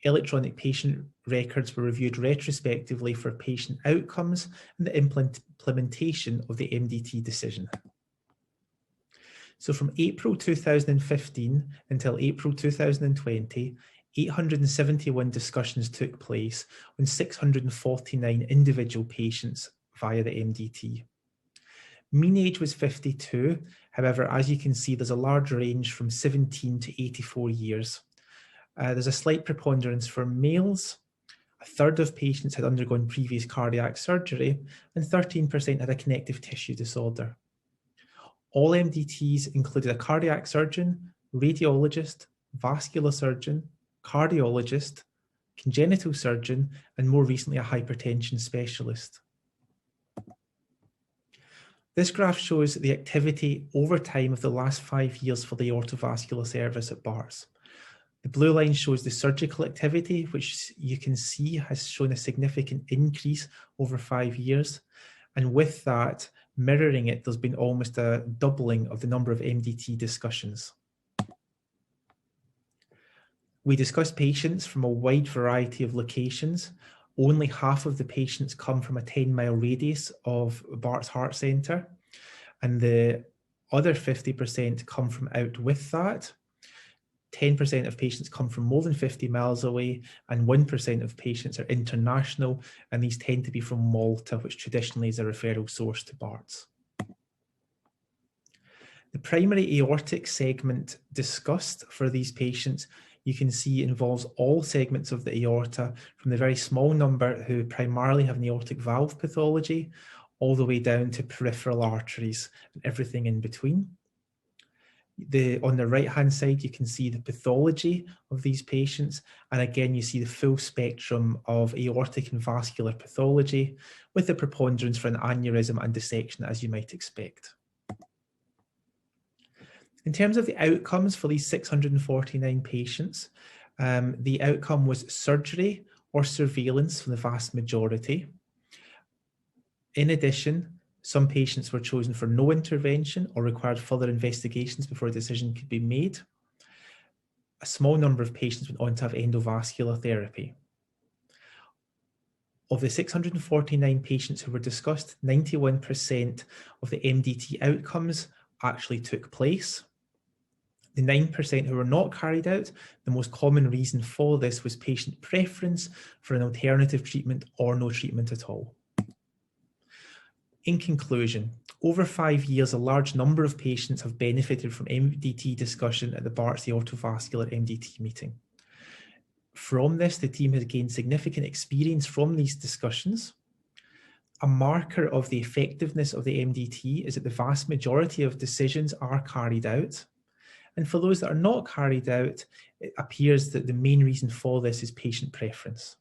Electronic patient records were reviewed retrospectively for patient outcomes and the implementation of the MDT decision. So from April 2015 until April 2020, 871 discussions took place on 649 individual patients via the MDT. Mean age was 52. However, as you can see, there's a large range from 17 to 84 years. There's a slight preponderance for males. A third of patients had undergone previous cardiac surgery, and 13% had a connective tissue disorder. All MDTs included a cardiac surgeon, radiologist, vascular surgeon, cardiologist, congenital surgeon, and more recently a hypertension specialist. This graph shows the activity over time of the last 5 years for the aortovascular service at Barts. The blue line shows the surgical activity, which you can see has shown a significant increase over 5 years. And with that, mirroring it, there's been almost a doubling of the number of MDT discussions. We discussed patients from a wide variety of locations. Only half of the patients come from a 10-mile radius of Barts Heart Centre, and the other 50% come from out with that. 10% of patients come from more than 50 miles away, and 1% of patients are international, and these tend to be from Malta, which traditionally is a referral source to Barts. The primary aortic segment discussed for these patients, you can see, involves all segments of the aorta, from the very small number who primarily have an aortic valve pathology, all the way down to peripheral arteries and everything in between. On the right-hand side, you can see the pathology of these patients. And again, you see the full spectrum of aortic and vascular pathology, with the preponderance for an aneurysm and dissection, as you might expect. In terms of the outcomes for these 649 patients, the outcome was surgery or surveillance for the vast majority. In addition, some patients were chosen for no intervention or required further investigations before a decision could be made. A small number of patients went on to have endovascular therapy. Of the 649 patients who were discussed, 91% of the MDT outcomes actually took place. The 9% who were not carried out, the most common reason for this was patient preference for an alternative treatment or no treatment at all. In conclusion, over 5 years, a large number of patients have benefited from MDT discussion at the Barts Aortovascular MDT meeting. From this, the team has gained significant experience from these discussions. A marker of the effectiveness of the MDT is that the vast majority of decisions are carried out. And for those that are not carried out, it appears that the main reason for this is patient preference.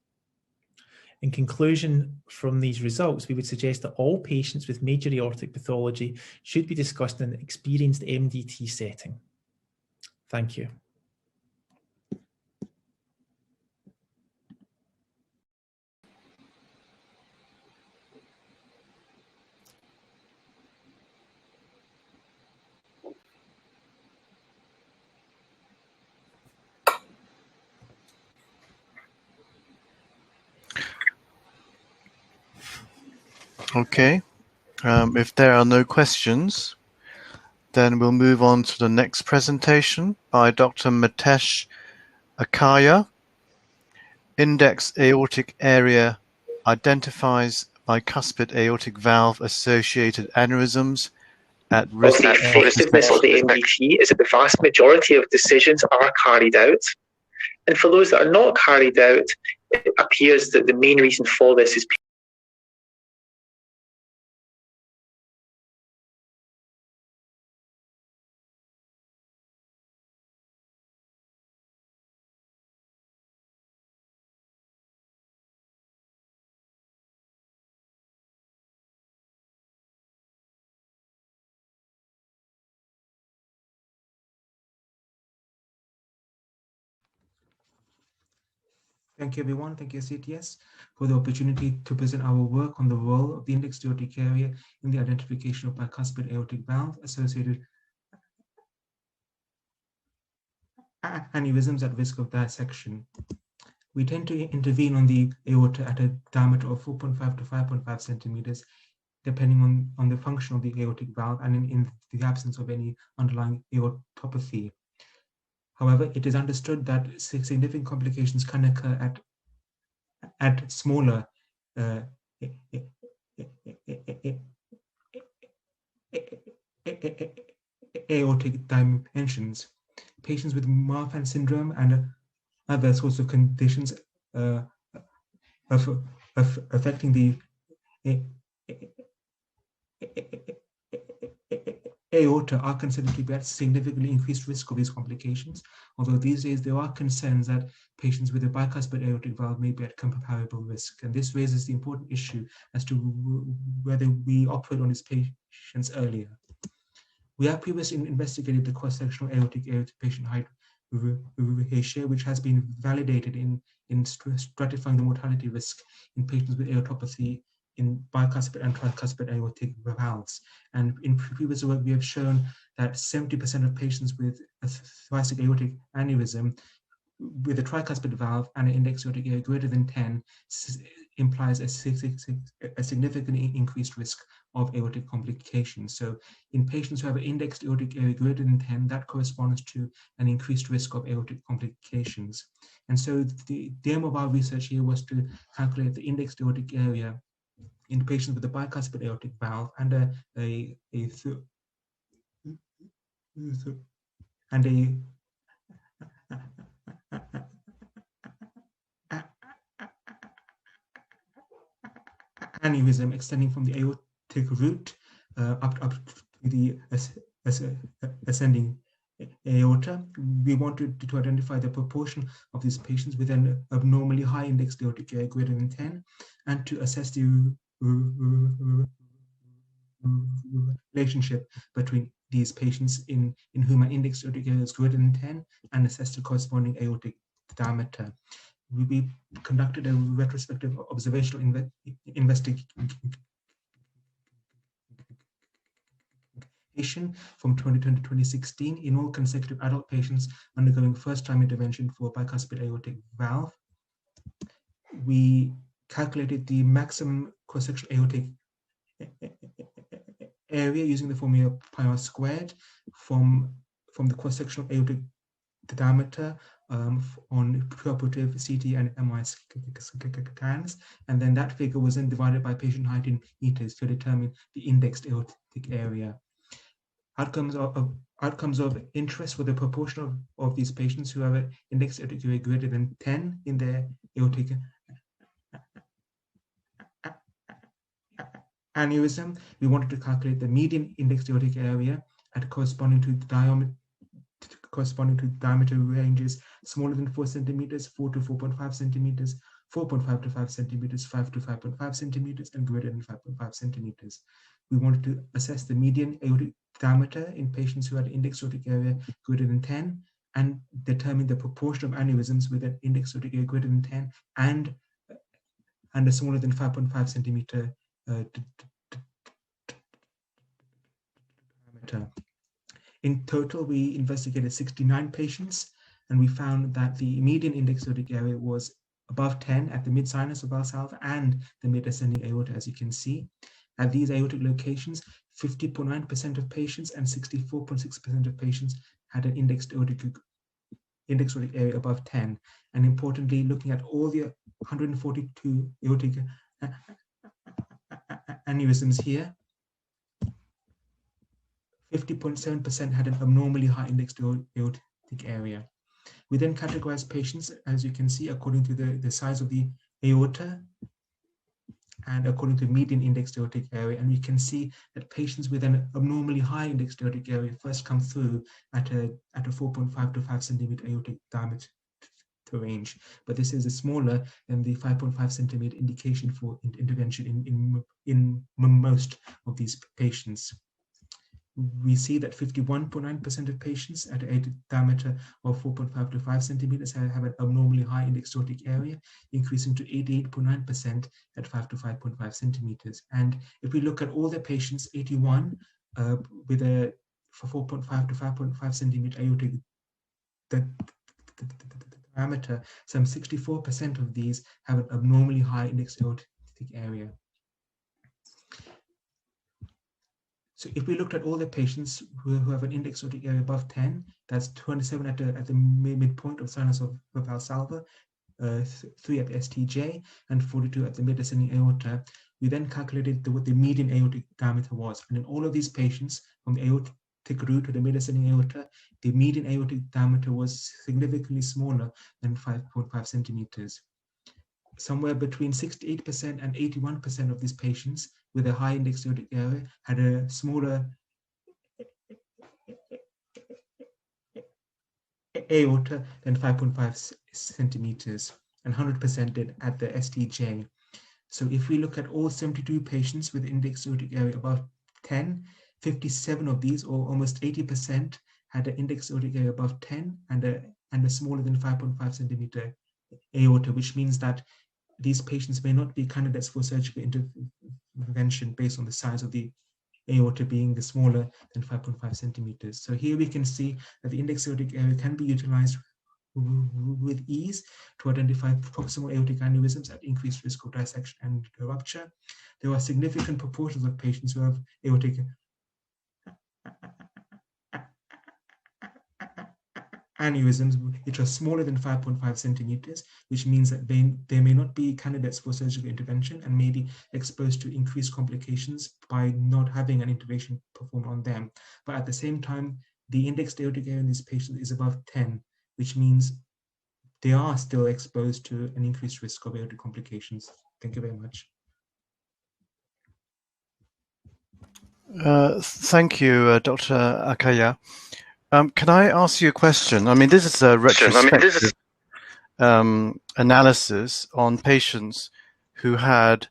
In conclusion, from these results, we would suggest that all patients with major aortic pathology should be discussed in an experienced MDT setting. Thank you. Okay, if there are no questions, then we'll move on to the next presentation by Dr. Mitesh Akaya. Index aortic area identifies bicuspid aortic valve associated aneurysms at risk. The effectiveness of the MDT is that the vast majority of decisions are carried out. And for those that are not carried out, it appears that the main reason for this is Thank you, everyone. Thank you, CTS, for the opportunity to present our work on the role of the index aortic area in the identification of bicuspid aortic valve associated aneurysms at risk of dissection. We tend to intervene on the aorta at a diameter of 4.5 to 5.5 centimeters, depending on the function of the aortic valve and in the absence of any underlying aortopathy. However, it is understood that significant complications can occur at smaller aortic dimensions. Patients with Marfan syndrome and other sorts of conditions affecting the aorta are considered to be at significantly increased risk of these complications, although these days there are concerns that patients with a bicuspid aortic valve may be at comparable risk. And this raises the important issue as to whether we operate on these patients earlier. We have previously investigated the cross-sectional aortic area to patient height ratio, which has been validated in stratifying the mortality risk in patients with aortopathy in bicuspid and tricuspid aortic valves. And in previous work, we have shown that 70% of patients with a thoracic aortic aneurysm with a tricuspid valve and an index aortic area greater than 10 implies a significantly increased risk of aortic complications. So in patients who have an indexed aortic area greater than 10, that corresponds to an increased risk of aortic complications. And so the aim of our research here was to calculate the indexed aortic area in patients with a bicuspid aortic valve and a aneurysm extending from the aortic root up to the ascending aorta. We wanted to identify the proportion of these patients with an abnormally high indexed aortic area greater than 10 and to assess the relationship between these patients in whom an indexed aortic area is greater than 10 and assess the corresponding aortic diameter. We conducted a retrospective observational investigation from 2010 to 2016 in all consecutive adult patients undergoing first-time intervention for bicuspid aortic valve. We calculated the maximum cross-sectional aortic area using the formula pi r squared from the cross-sectional aortic diameter on preoperative CT and MRI scans, and then that figure was then divided by patient height in meters to determine the indexed aortic area. Outcomes of interest were the proportion of these patients who have an indexed aortic area greater than 10 in their aortic aneurysm. We wanted to calculate the median indexed aortic area at corresponding to diameter ranges smaller than 4 centimeters, 4 to 4.5 centimeters, 4.5 to 5 centimeters, 5 to 5.5 centimeters, and greater than 5.5 centimeters. We wanted to assess the median aortic diameter in patients who had an indexed aortic area greater than 10 and determine the proportion of aneurysms with an indexed aortic area greater than 10 and a smaller than 5.5 centimeter diameter. In total, we investigated 69 patients, and we found that the median indexed aortic area was above 10 at the mid-sinus of valve and the mid-ascending aorta, as you can see. At these aortic locations, 50.9% of patients and 64.6% of patients had an indexed aortic area above 10. And importantly, looking at all the 142 aortic aneurysms here, 50.7% had an abnormally high indexed aortic area. We then categorized patients, as you can see, according to the size of the aorta and according to median indexed aortic area. And we can see that patients with an abnormally high indexed aortic area first come through at a 4.5 to 5 centimeter aortic diameter range. But this is smaller than the 5.5 centimeter indication for intervention in most of these patients. we see that 51.9% of patients at an aortic diameter of 4.5 to 5 centimeters have an abnormally high index aortic area, increasing to 88.9% at 5 to 5.5 centimeters. And if we look at all the patients, 81 with a 4.5 to 5.5 centimeter aortic diameter, some 64% of these have an abnormally high index aortic area. So if we looked at all the patients who have an index aortic area above 10, that's 27 at the midpoint of sinus of Valsalva, 3 at the STJ, and 42 at the mid-ascending aorta. We then calculated what the median aortic diameter was. And in all of these patients, from the aortic root to the mid-ascending aorta, the median aortic diameter was significantly smaller than 5.5 centimeters. Somewhere between 68% and 81% of these patients with a high index aortic area had a smaller aorta than 5.5 centimeters, and 100% did at the STJ. So if we look at all 72 patients with index aortic area above 10, 57 of these, or almost 80%, had an index aortic area above 10 and a smaller than 5.5 centimeter aorta, which means that these patients may not be candidates for surgical intervention based on the size of the aorta being smaller than 5.5 centimeters. So here we can see that the index aortic area can be utilized with ease to identify proximal aortic aneurysms at increased risk of dissection and rupture. There are significant proportions of patients who have aortic aneurysms which are smaller than 5.5 centimeters, which means that they may not be candidates for surgical intervention and may be exposed to increased complications by not having an intervention performed on them. But at the same time, the index aortic area in these patients is above 10, which means they are still exposed to an increased risk of aortic complications. Thank you very much. Thank you, Dr. Akaya. Can I ask you a question? I mean, this is a retrospective analysis on patients who had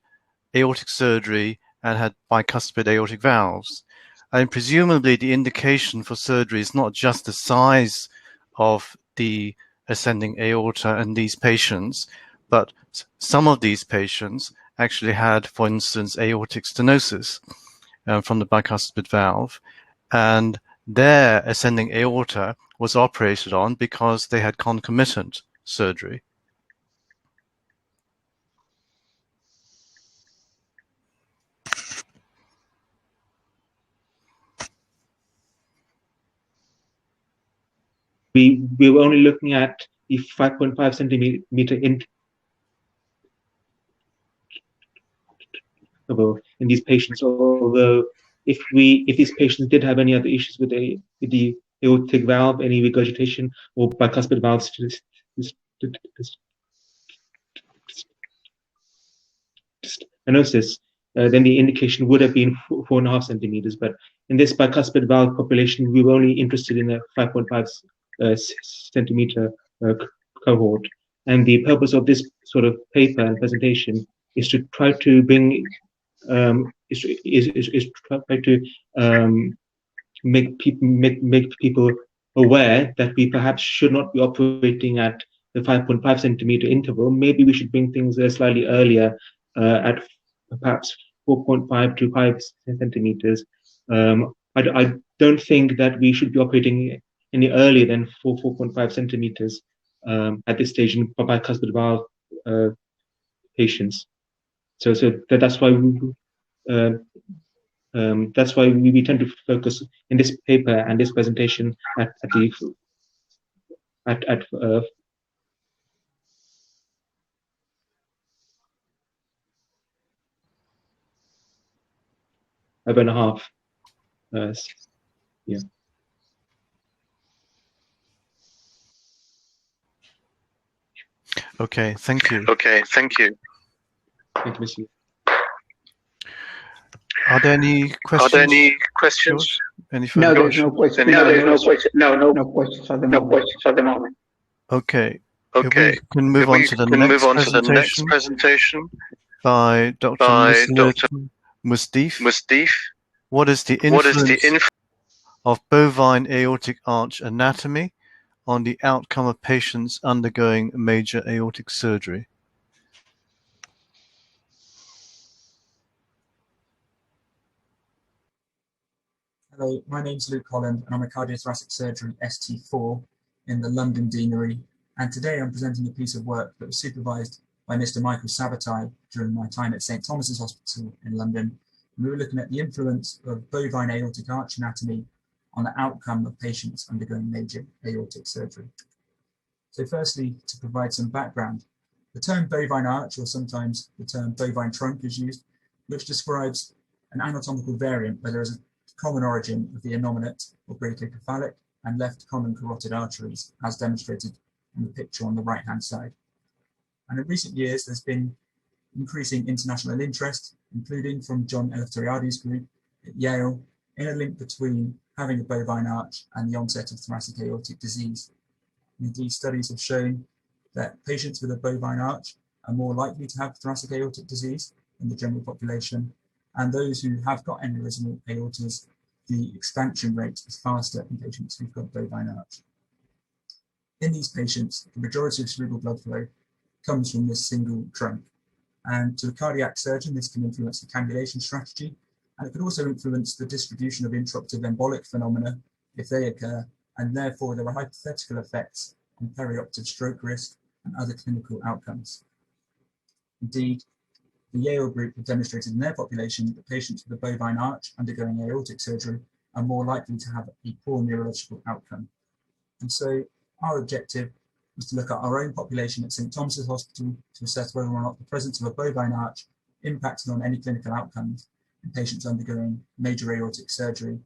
aortic surgery and had bicuspid aortic valves. And presumably the indication for surgery is not just the size of the ascending aorta in these patients, but some of these patients actually had, for instance, aortic stenosis from the bicuspid valve, and their ascending aorta was operated on because they had concomitant surgery. We were only looking at the 5.5 centimeter interval in these patients, although if these patients did have any other issues with the aortic valve, any regurgitation or bicuspid valve stenosis, then the indication would have been 4.5 centimeters. But in this bicuspid valve population, we were only interested in a 5.5 centimeter cohort. And the purpose of this sort of paper and presentation is to try to bring make people aware that we perhaps should not be operating at the 5.5 centimeter interval. Maybe we should bring things slightly earlier at perhaps 4.5 to 5 centimeters. I don't think that we should be operating any earlier than 4.5 centimeters at this stage in bicuspid valve patients. So that's why we tend to focus in this paper and this presentation at 5.5. Yeah. Okay, thank you. Okay, thank you. Thank you. Are there any questions? Are there any questions? Any no, there's no question. No, there's no question. No questions at the moment. No questions at the moment. Okay. Okay. If we can move on to the next presentation by Dr. Mustif. What is the influence of bovine aortic arch anatomy on the outcome of patients undergoing major aortic surgery. Hello, my name's Luke Holland and I'm a cardiothoracic surgery ST4 in the London Deanery, and today I'm presenting a piece of work that was supervised by Mr. Michael Sabatai during my time at St. Thomas's Hospital in London. And we were looking at the influence of bovine aortic arch anatomy on the outcome of patients undergoing major aortic surgery. So firstly, to provide some background, the term bovine arch, or sometimes the term bovine trunk, is used, which describes an anatomical variant where there is a common origin of the innominate or brachiocephalic and left common carotid arteries, as demonstrated in the picture on the right-hand side. And in recent years, there's been increasing international interest, including from John Eleftheriadi's group at Yale, in a link between having a bovine arch and the onset of thoracic aortic disease. Indeed, studies have shown that patients with a bovine arch are more likely to have thoracic aortic disease in the general population, and those who have got aneurysmal aortas, the expansion rate is faster in patients who've got bovine arch. In these patients, the majority of cerebral blood flow comes from this single trunk. And to a cardiac surgeon, this can influence the cannulation strategy, and it could also influence the distribution of intraoperative embolic phenomena if they occur, and therefore there are hypothetical effects on perioperative stroke risk and other clinical outcomes. Indeed, the Yale group have demonstrated in their population that patients with a bovine arch undergoing aortic surgery are more likely to have a poor neurological outcome. And so our objective was to look at our own population at St. Thomas's Hospital to assess whether or not the presence of a bovine arch impacted on any clinical outcomes in patients undergoing major aortic surgery.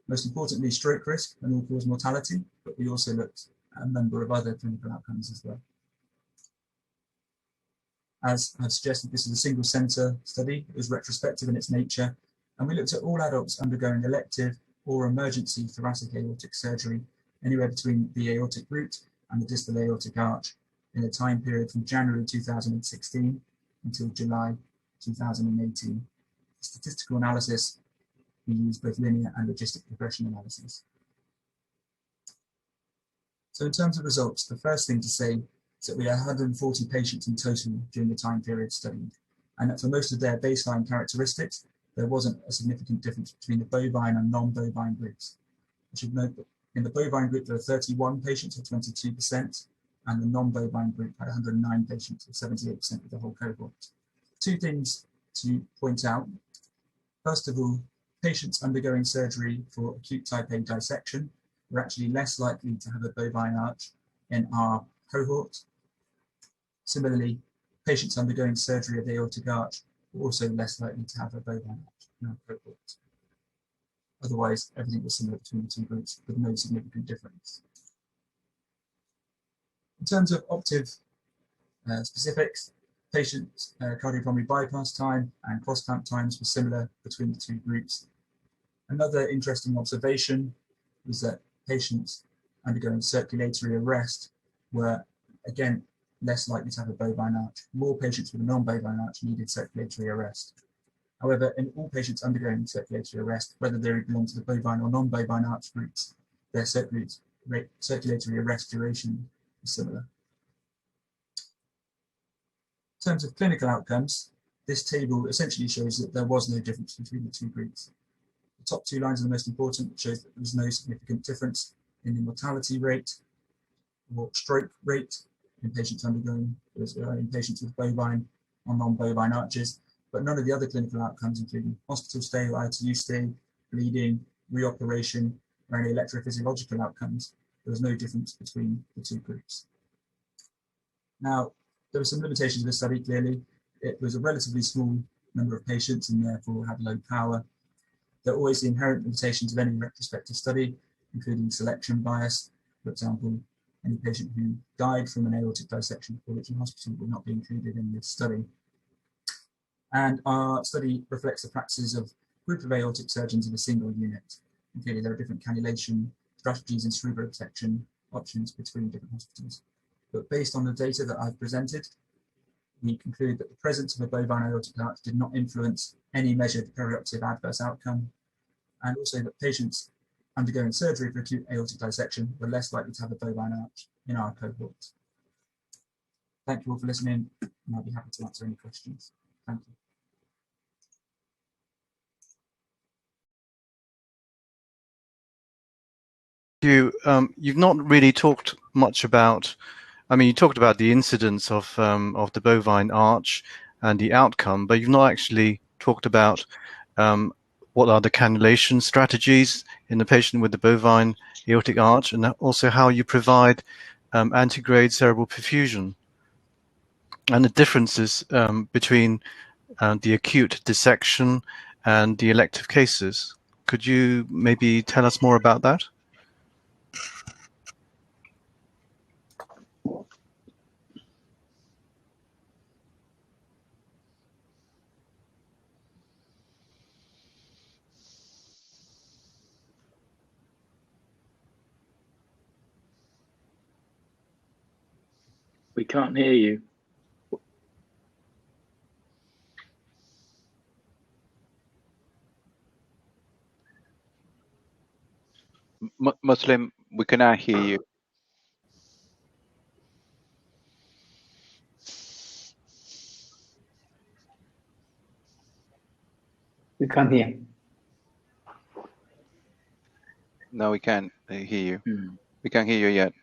Most importantly, stroke risk and all-cause mortality, but we also looked at a number of other clinical outcomes as well. As I've suggested, this is a single centre study. It was retrospective in its nature, and we looked at all adults undergoing elective or emergency thoracic aortic surgery, anywhere between the aortic root and the distal aortic arch, in a time period from January 2016 until July 2018. For statistical analysis, we use both linear and logistic regression analysis. So in terms of results, the first thing to say is that we had 140 patients in total during the time period studied, and that for most of their baseline characteristics, there wasn't a significant difference between the bovine and non-bovine groups. I should note that in the bovine group, there were 31 patients, or 22%, and the non-bovine group had 109 patients, or 78% of the whole cohort. Two things to point out. First of all, patients undergoing surgery for acute type A dissection were actually less likely to have a bovine arch in our cohort. Similarly, patients undergoing surgery of the aortic arch were also less likely to have a bovine arch in our cohort. Otherwise, everything was similar between the two groups with no significant difference. In terms of operative specifics, patients' cardiopulmonary bypass time and cross-clamp times were similar between the two groups. Another interesting observation was that patients undergoing circulatory arrest were, again, less likely to have a bovine arch. More patients with a non-bovine arch needed circulatory arrest. However, in all patients undergoing circulatory arrest, whether they belong to the bovine or non-bovine arch groups, their circulatory arrest duration is similar. In terms of clinical outcomes, this table essentially shows that there was no difference between the two groups. The top two lines are the most important, shows that there was no significant difference in the mortality rate or stroke rate in patients undergoing, in patients with bovine or non-bovine arches, but none of the other clinical outcomes, including hospital stay or ITU stay, bleeding, reoperation, or any electrophysiological outcomes, there was no difference between the two groups. Now, there were some limitations of this study, clearly. It was a relatively small number of patients and therefore had low power. There are always the inherent limitations of any retrospective study, including selection bias. For example, any patient who died from an aortic dissection for which in hospital would not be included in this study. And our study reflects the practices of a group of aortic surgeons in a single unit. And clearly, there are different cannulation strategies and cerebral protection options between different hospitals. But based on the data that I've presented, we conclude that the presence of a bovine aortic arch did not influence any measured perioperative adverse outcome, and also that patients undergoing surgery for acute aortic dissection were less likely to have a bovine arch in our cohort. Thank you all for listening, and I'll be happy to answer any questions. Thank you. You've not really talked much about, I mean, you talked about the incidence of the bovine arch and the outcome, but you've not actually talked about what are the cannulation strategies in the patient with the bovine aortic arch, and also how you provide antegrade cerebral perfusion and the differences between the acute dissection and the elective cases. Could you maybe tell us more about that? We can't hear you. Muslim, we cannot hear you. We can't hear. No, we can't hear you. We can't hear you yet.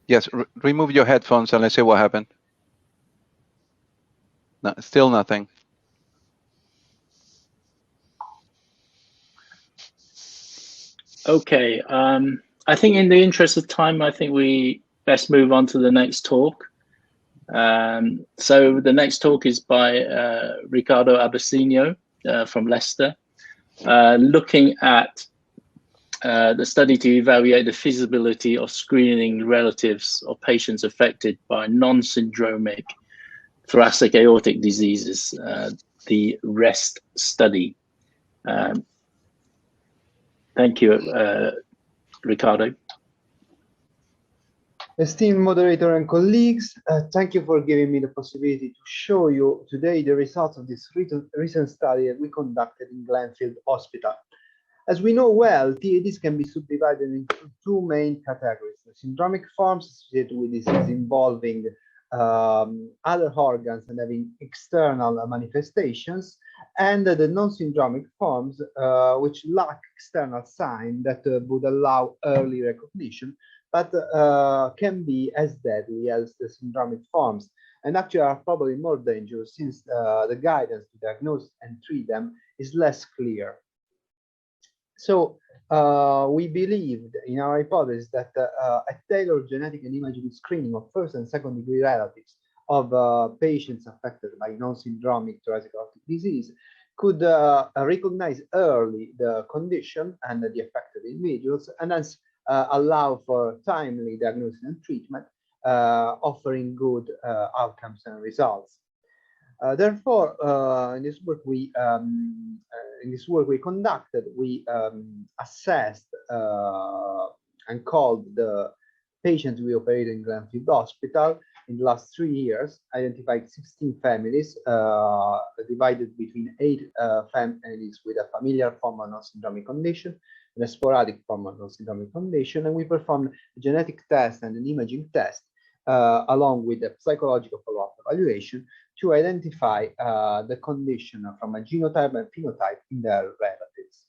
Yes, remove your headphones and let's see what happened. No, still nothing. Okay, I think in the interest of time, I think we best move on to the next talk. So the next talk is by Ricardo Abasino from Leicester, looking at the study to evaluate the feasibility of screening relatives or patients affected by non-syndromic thoracic aortic diseases, the REST study. Thank you, Ricardo. Esteemed moderator and colleagues, thank you for giving me the possibility to show you today the results of this recent study that we conducted in Glenfield Hospital. As we know well, TADs can be subdivided into two main categories: the syndromic forms associated with disease involving other organs and having external manifestations, and the non-syndromic forms which lack external sign that would allow early recognition, but can be as deadly as the syndromic forms, and actually are probably more dangerous since the guidance to diagnose and treat them is less clear. So we believed in our hypothesis that a tailored genetic and imaging screening of first and second degree relatives of patients affected by non-syndromic thoracic aortic disease could recognize early the condition and the affected individuals, and thus allow for timely diagnosis and treatment, offering good outcomes and results. Therefore, in this work we conducted, we assessed and called the patients we operated in Glenfield Hospital in the last 3 years, identified 16 families, divided between 8 families with a familiar form of non-syndromic condition and a sporadic form of non-syndromic condition, and we performed a genetic test and an imaging test along with a psychological follow-up evaluation to identify the condition from a genotype and phenotype in their relatives.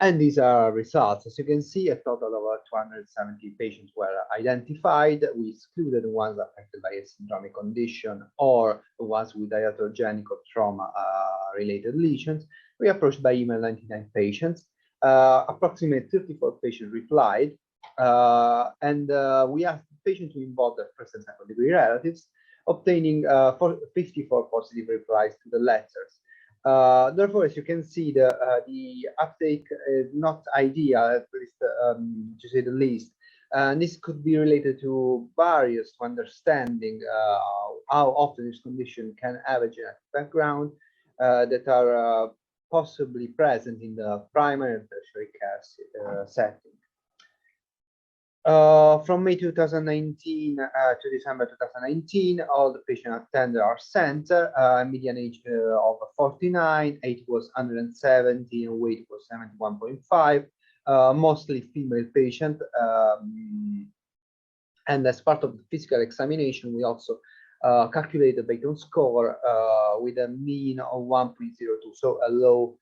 And these are results. As you can see, a total of 270 patients were identified. We excluded the ones affected by a syndromic condition or the ones with iatrogenic or trauma-related lesions. We approached by email 99 patients. Approximately 34 patients replied, and we asked patients to involve their first and second degree relatives, obtaining 54 positive replies to the letters. Therefore, as you can see, the uptake is not ideal, at least to say the least. And this could be related to barriers to understanding how often this condition can have a genetic background that are possibly present in the primary and tertiary care setting. From May 2019 to December 2019, all the patients attended our center. Median age of 49, age was 170, and weight was 71.5. Mostly female patient. And as part of the physical examination, we also calculated the Bacon score with a mean of 1.02, so a low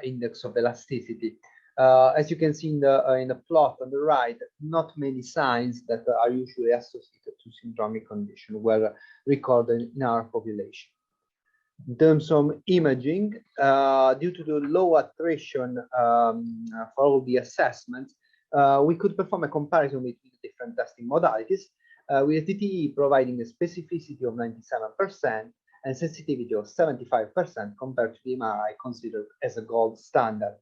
index of elasticity. As you can see in the plot on the right, not many signs that are usually associated to syndromic condition were recorded in our population. In terms of imaging, due to the low attrition for all the assessments, we could perform a comparison between the different testing modalities, with TTE providing a specificity of 97% and sensitivity of 75% compared to the MRI considered as a gold standard.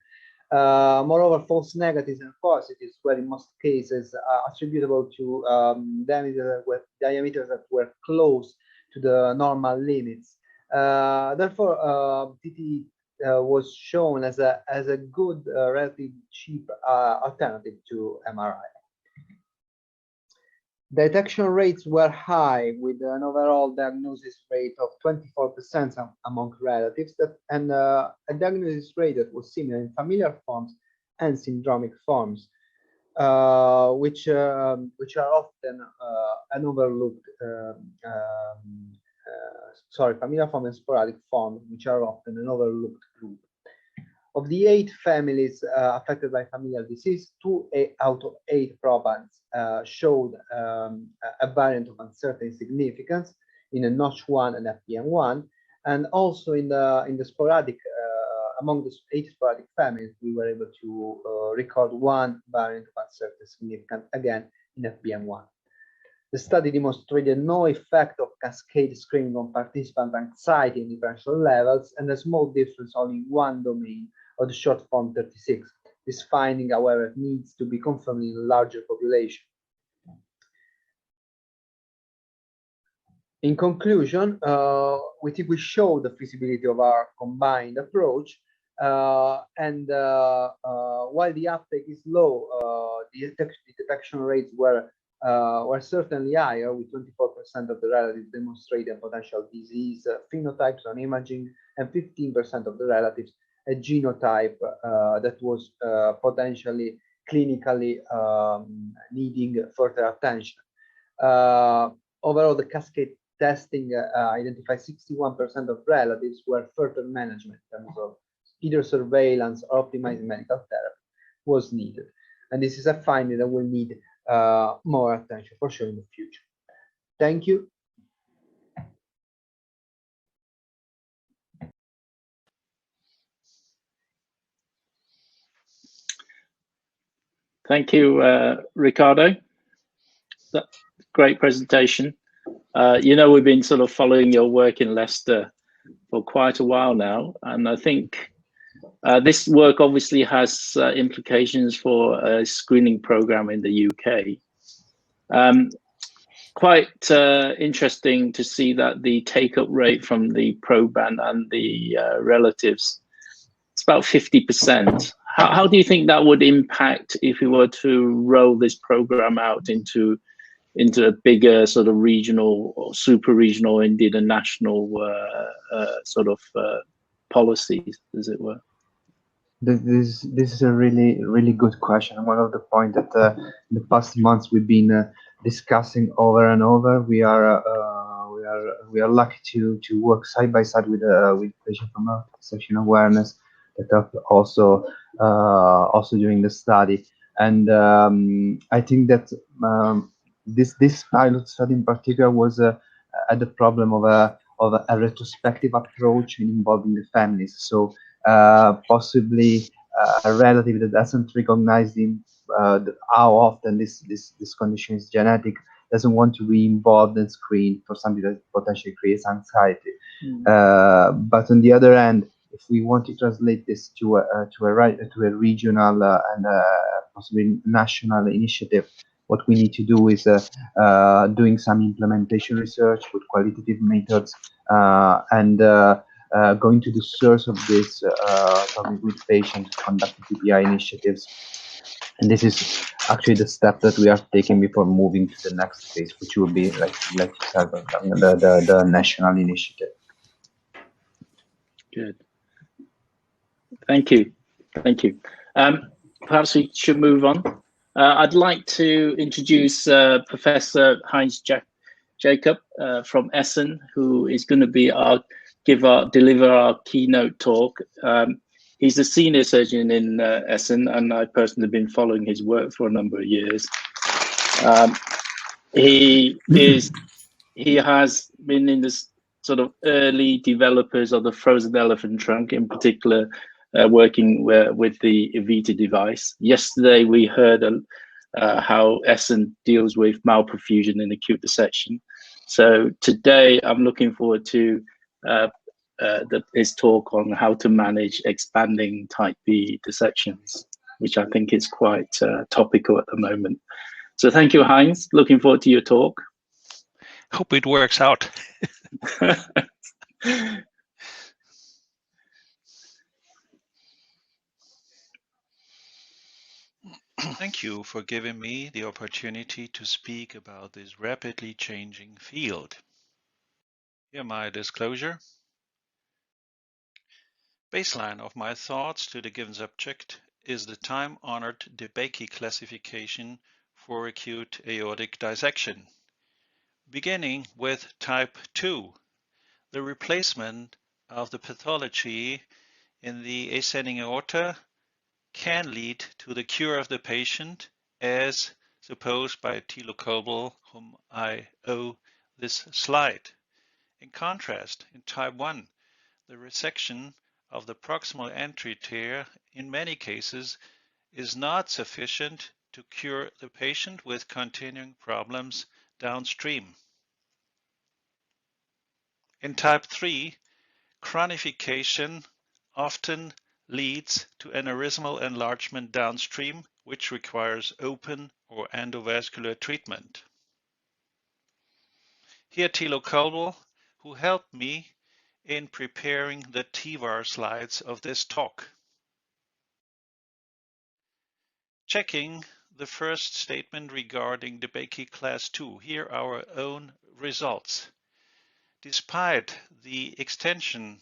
Moreover, false negatives and positives were in most cases attributable to diameters that were close to the normal limits. Therefore, TTE was shown as a good, relatively cheap alternative to MRI. Detection rates were high, with an overall diagnosis rate of 24% among relatives, and a diagnosis rate that was similar in familiar forms and syndromic forms, which are often an overlooked. Familiar form and sporadic form, which are often an overlooked group. Of the 8 families affected by familial disease, 2 out of 8 probants showed a variant of uncertain significance in a notch 1 and FPM1, and also in the sporadic, among the 8 sporadic families, we were able to record 1 variant of uncertain significance, again in FPM1. The study demonstrated no effect of cascade screening on participant anxiety and differential levels, and a small difference only in one domain of the short form 36. This finding, however, needs to be confirmed in a larger population. In conclusion, we think we show the feasibility of our combined approach, and while the uptake is low, the detection rates were certainly higher, with 24% of the relatives demonstrating potential disease phenotypes on imaging, and 15% of the relatives a genotype that was potentially clinically needing further attention. Overall, the cascade testing identified 61% of relatives where further management in terms of either surveillance or optimizing medical therapy was needed. And this is a finding that will need more attention for sure in the future. Thank you. Thank you, Riccardo. That's a great presentation. You know, we've been sort of following your work in Leicester for quite a while now, and I think this work obviously has implications for a screening program in the UK. Quite interesting to see that the take-up rate from the proband and the relatives, it's about 50%. How do you think that would impact if we were to roll this program out into a bigger sort of regional or super regional, indeed a national sort of policies, as it were? This is a really good question. One of the points that in the past months we've been discussing over and over. We are lucky to work side by side with patient promoter dissection awareness that helped also during the study. And I think that this pilot study in particular was at the problem of a retrospective approach in involving the families. So possibly a relative that doesn't recognize how often this condition is genetic doesn't want to be involved and screened for something that potentially creates anxiety. But on the other hand, if we want to translate this to a regional and possibly national initiative, what we need to do is doing some implementation research with qualitative methods and going to the source of this, talking with patients, conducting PPI initiatives, And this is actually the step that we are taking before moving to the next phase, which will be, like you said, the national initiative. Good. Thank you. Thank you. Perhaps we should move on. I'd like to introduce Professor Heinz Jacob from Essen, who is going to be deliver our keynote talk. He's a senior surgeon in Essen, and I personally have been following his work for a number of years. He has been in the sort of early developers of the frozen elephant trunk, in particular, working with the Evita device. Yesterday, we heard how Essen deals with malperfusion in acute dissection. So today, I'm looking forward to his talk on how to manage expanding type B dissections, which I think is quite topical at the moment. So thank you, Heinz. Looking forward to your talk. Hope it works out. Thank you for giving me the opportunity to speak about this rapidly changing field. Here my disclosure. Baseline of my thoughts to the given subject is the time-honored Debacy classification for acute aortic dissection. Beginning with type 2, the replacement of the pathology in the ascending aorta can lead to the cure of the patient, as supposed by Thilo Kobel, whom I owe this slide. In contrast, in type 1, the resection of the proximal entry tear in many cases is not sufficient to cure the patient with continuing problems downstream. In type 3, chronification often leads to aneurysmal enlargement downstream, which requires open or endovascular treatment. Here Thilo Kobel, who helped me in preparing the TVAR slides of this talk. Checking the first statement regarding Debacy class 2, here our own results. Despite the extension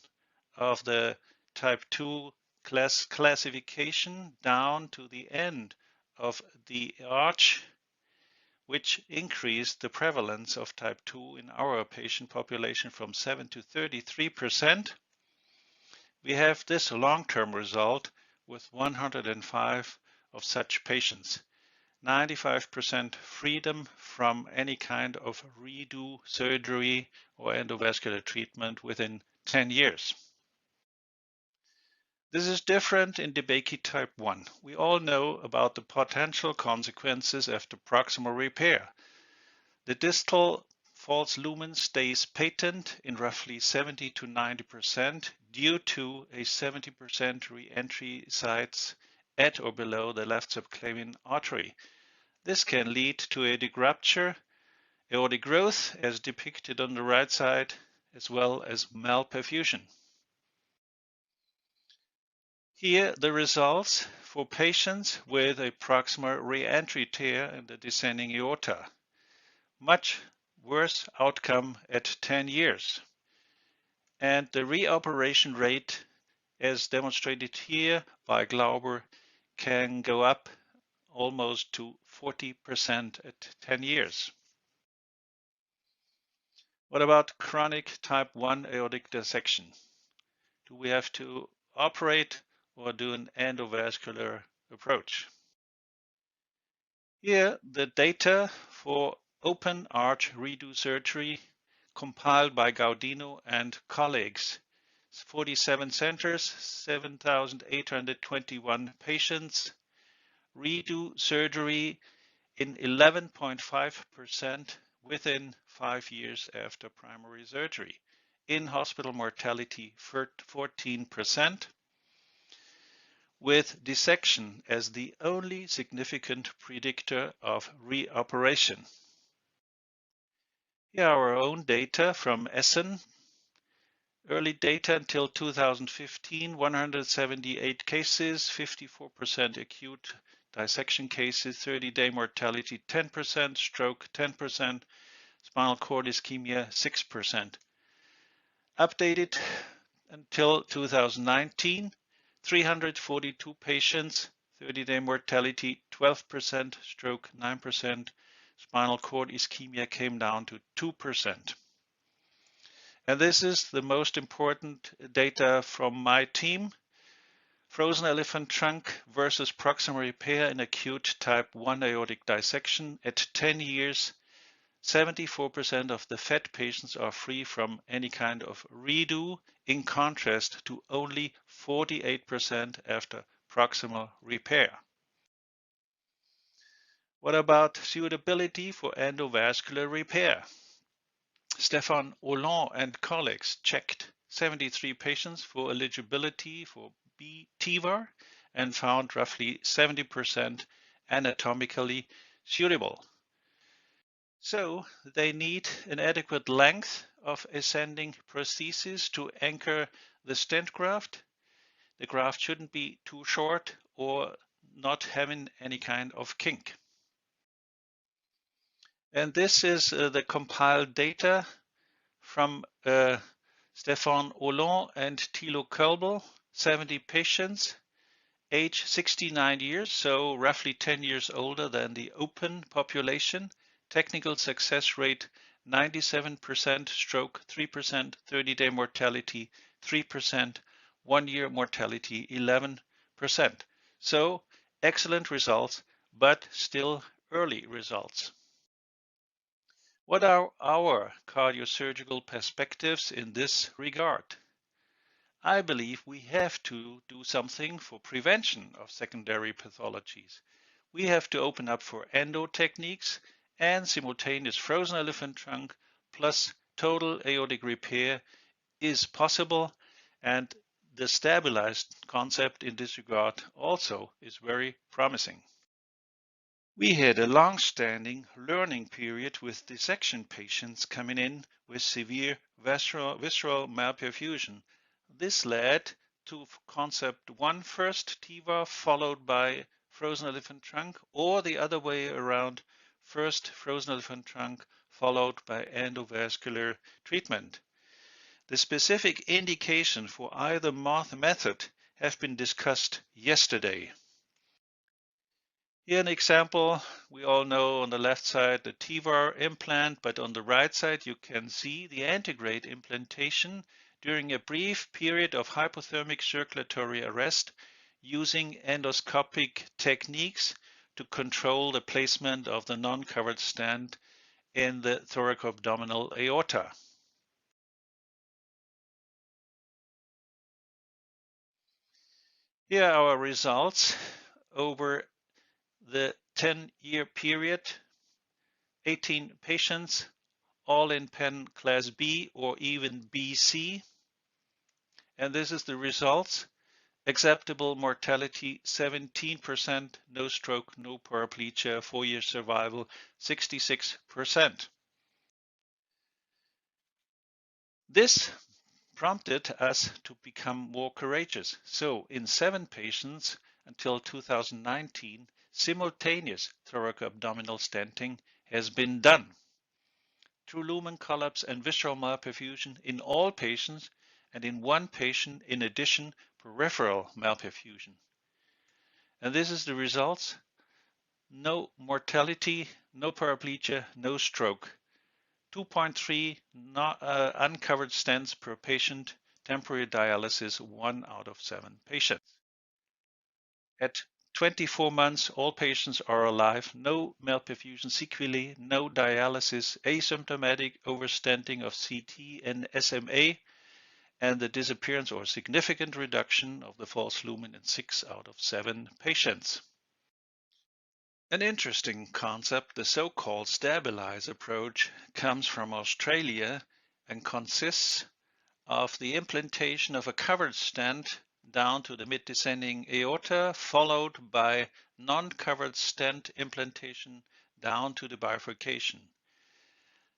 of the type 2 classification down to the end of the arch, which increased the prevalence of type 2 in our patient population from 7 to 33%, we have this long-term result with 105 of such patients. 95% freedom from any kind of redo surgery or endovascular treatment within 10 years. This is different in Debacy type 1. We all know about the potential consequences after proximal repair. The distal false lumen stays patent in roughly 70 to 90% due to a 70% re-entry sites at or below the left subclavian artery. This can lead to aortic rupture, aortic growth as depicted on the right side, as well as malperfusion. Here the results for patients with a proximal re-entry tear in the descending aorta. Much worse outcome at 10 years. And the reoperation rate, as demonstrated here by Glauber, can go up almost to 40% at 10 years. What about chronic type 1 aortic dissection? Do we have to operate or do an endovascular approach? Here, the data for open arch redo surgery compiled by Gaudino and colleagues. 47 centers, 7,821 patients. Redo surgery in 11.5% within 5 years after primary surgery. In-hospital mortality 14%. With dissection as the only significant predictor of reoperation. Here are our own data from Essen. Early data until 2015, 178 cases, 54% acute dissection cases, 30-day mortality 10%, stroke 10%, spinal cord ischemia 6%. Updated until 2019, 342 patients, 30-day mortality 12%, stroke 9%, spinal cord ischemia came down to 2%. And this is the most important data from my team. Frozen elephant trunk versus proximal repair in acute type 1 aortic dissection at 10 years. 74% of the FET patients are free from any kind of redo, in contrast to only 48% after proximal repair. What about suitability for endovascular repair? Stefan Hollande and colleagues checked 73 patients for eligibility for TEVAR and found roughly 70% anatomically suitable. So they need an adequate length of ascending prosthesis to anchor the stent graft. The graft shouldn't be too short or not having any kind of kink. And this is the compiled data from Stefan Hollande and Thilo Kölbel, 70 patients, age 69 years, so roughly 10 years older than the open population. Technical success rate 97%, stroke 3%, 30-day mortality 3%, 1-year mortality 11%. So excellent results, but still early results. What are our cardiosurgical perspectives in this regard? I believe we have to do something for prevention of secondary pathologies. We have to open up for endo techniques and simultaneous frozen elephant trunk plus total aortic repair is possible, and the stabilized concept in this regard also is very promising. We had a long-standing learning period with dissection patients coming in with severe visceral malperfusion. This led to concept 1 first, TEVAR, followed by frozen elephant trunk, or the other way around, first frozen elephant trunk, followed by endovascular treatment. The specific indication for either method have been discussed yesterday. Here an example, we all know on the left side the TEVAR implant, but on the right side you can see the antegrade implantation during a brief period of hypothermic circulatory arrest using endoscopic techniques to control the placement of the non-covered stent in the thoracoabdominal aorta. Here are our results over the 10-year period, 18 patients, all in pen class B or even BC. And this is the results. Acceptable mortality 17%, no stroke, no paraplegia, 4-year survival 66%. This prompted us to become more courageous. So in 7 patients until 2019, simultaneous thoracoabdominal stenting has been done. True lumen collapse and visceral malperfusion in all patients, and in 1 patient in addition peripheral malperfusion. And this is the results. No mortality, no paraplegia, no stroke. 2.3 uncovered stents per patient, temporary dialysis 1 out of 7 patients. At 24 months, all patients are alive, no malperfusion sequelae, no dialysis, asymptomatic overstenting of CT and SMA, and the disappearance or significant reduction of the false lumen in 6 out of 7 patients. An interesting concept, the so-called stabilize approach, comes from Australia and consists of the implantation of a covered stent down to the mid-descending aorta, followed by non-covered stent implantation down to the bifurcation.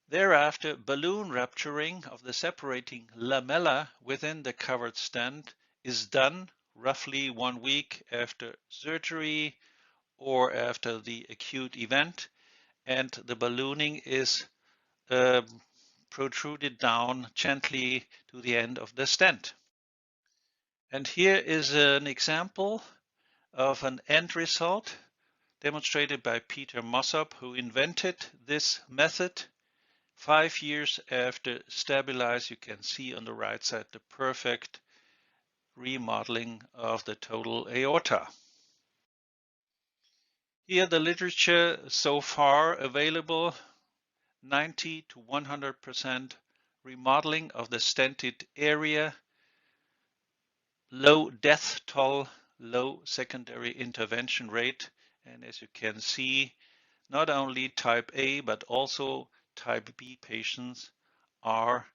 Thereafter, balloon rupturing of the separating lamella within the covered stent is done roughly 1 week after surgery, or after the acute event, and the ballooning is protruded down gently to the end of the stent. And here is an example of an end result demonstrated by Peter Mossop, who invented this method. 5 years after stabilize, you can see on the right side the perfect remodeling of the total aorta. Here the literature so far available, 90 to 100% remodeling of the stented area, low death toll, low secondary intervention rate, and as you can see, not only type A but also type B patients are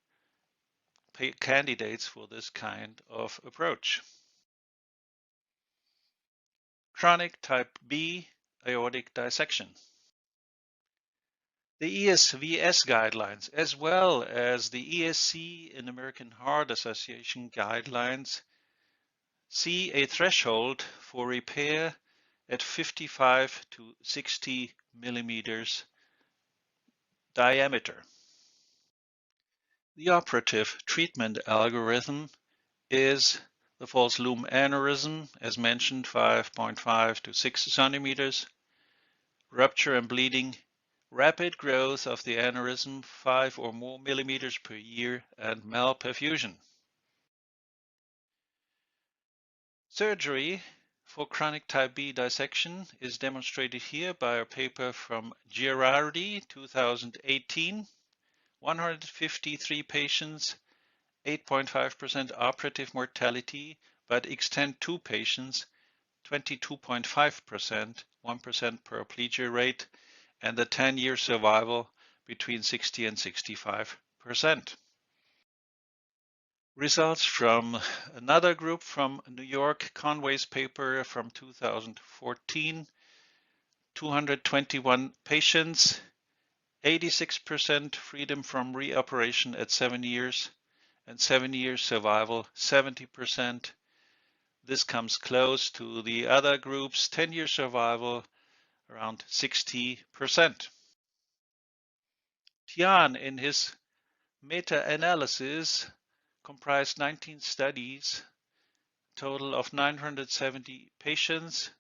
candidates for this kind of approach. Chronic type B aortic dissection. The ESVS guidelines, as well as the ESC and American Heart Association guidelines, see a threshold for repair at 55 to 60 millimeters diameter. The operative treatment algorithm is the false lumen aneurysm, as mentioned, 5.5 to 6 centimeters, rupture and bleeding, rapid growth of the aneurysm, 5 or more millimeters per year, and malperfusion. Surgery for chronic type B dissection is demonstrated here by a paper from Girardi, 2018. 153 patients, 8.5% operative mortality, but extend 2 patients, 22.5%, 1% paraplegia rate, and the 10-year survival between 60 and 65%. Results from another group from New York, Conway's paper from 2014, 221 patients, 86% freedom from reoperation at 7 years, and 7-year survival 70%. This comes close to the other groups, 10-year survival around 60%. Tian, in his meta-analysis, comprised 19 studies, total of 970 patients.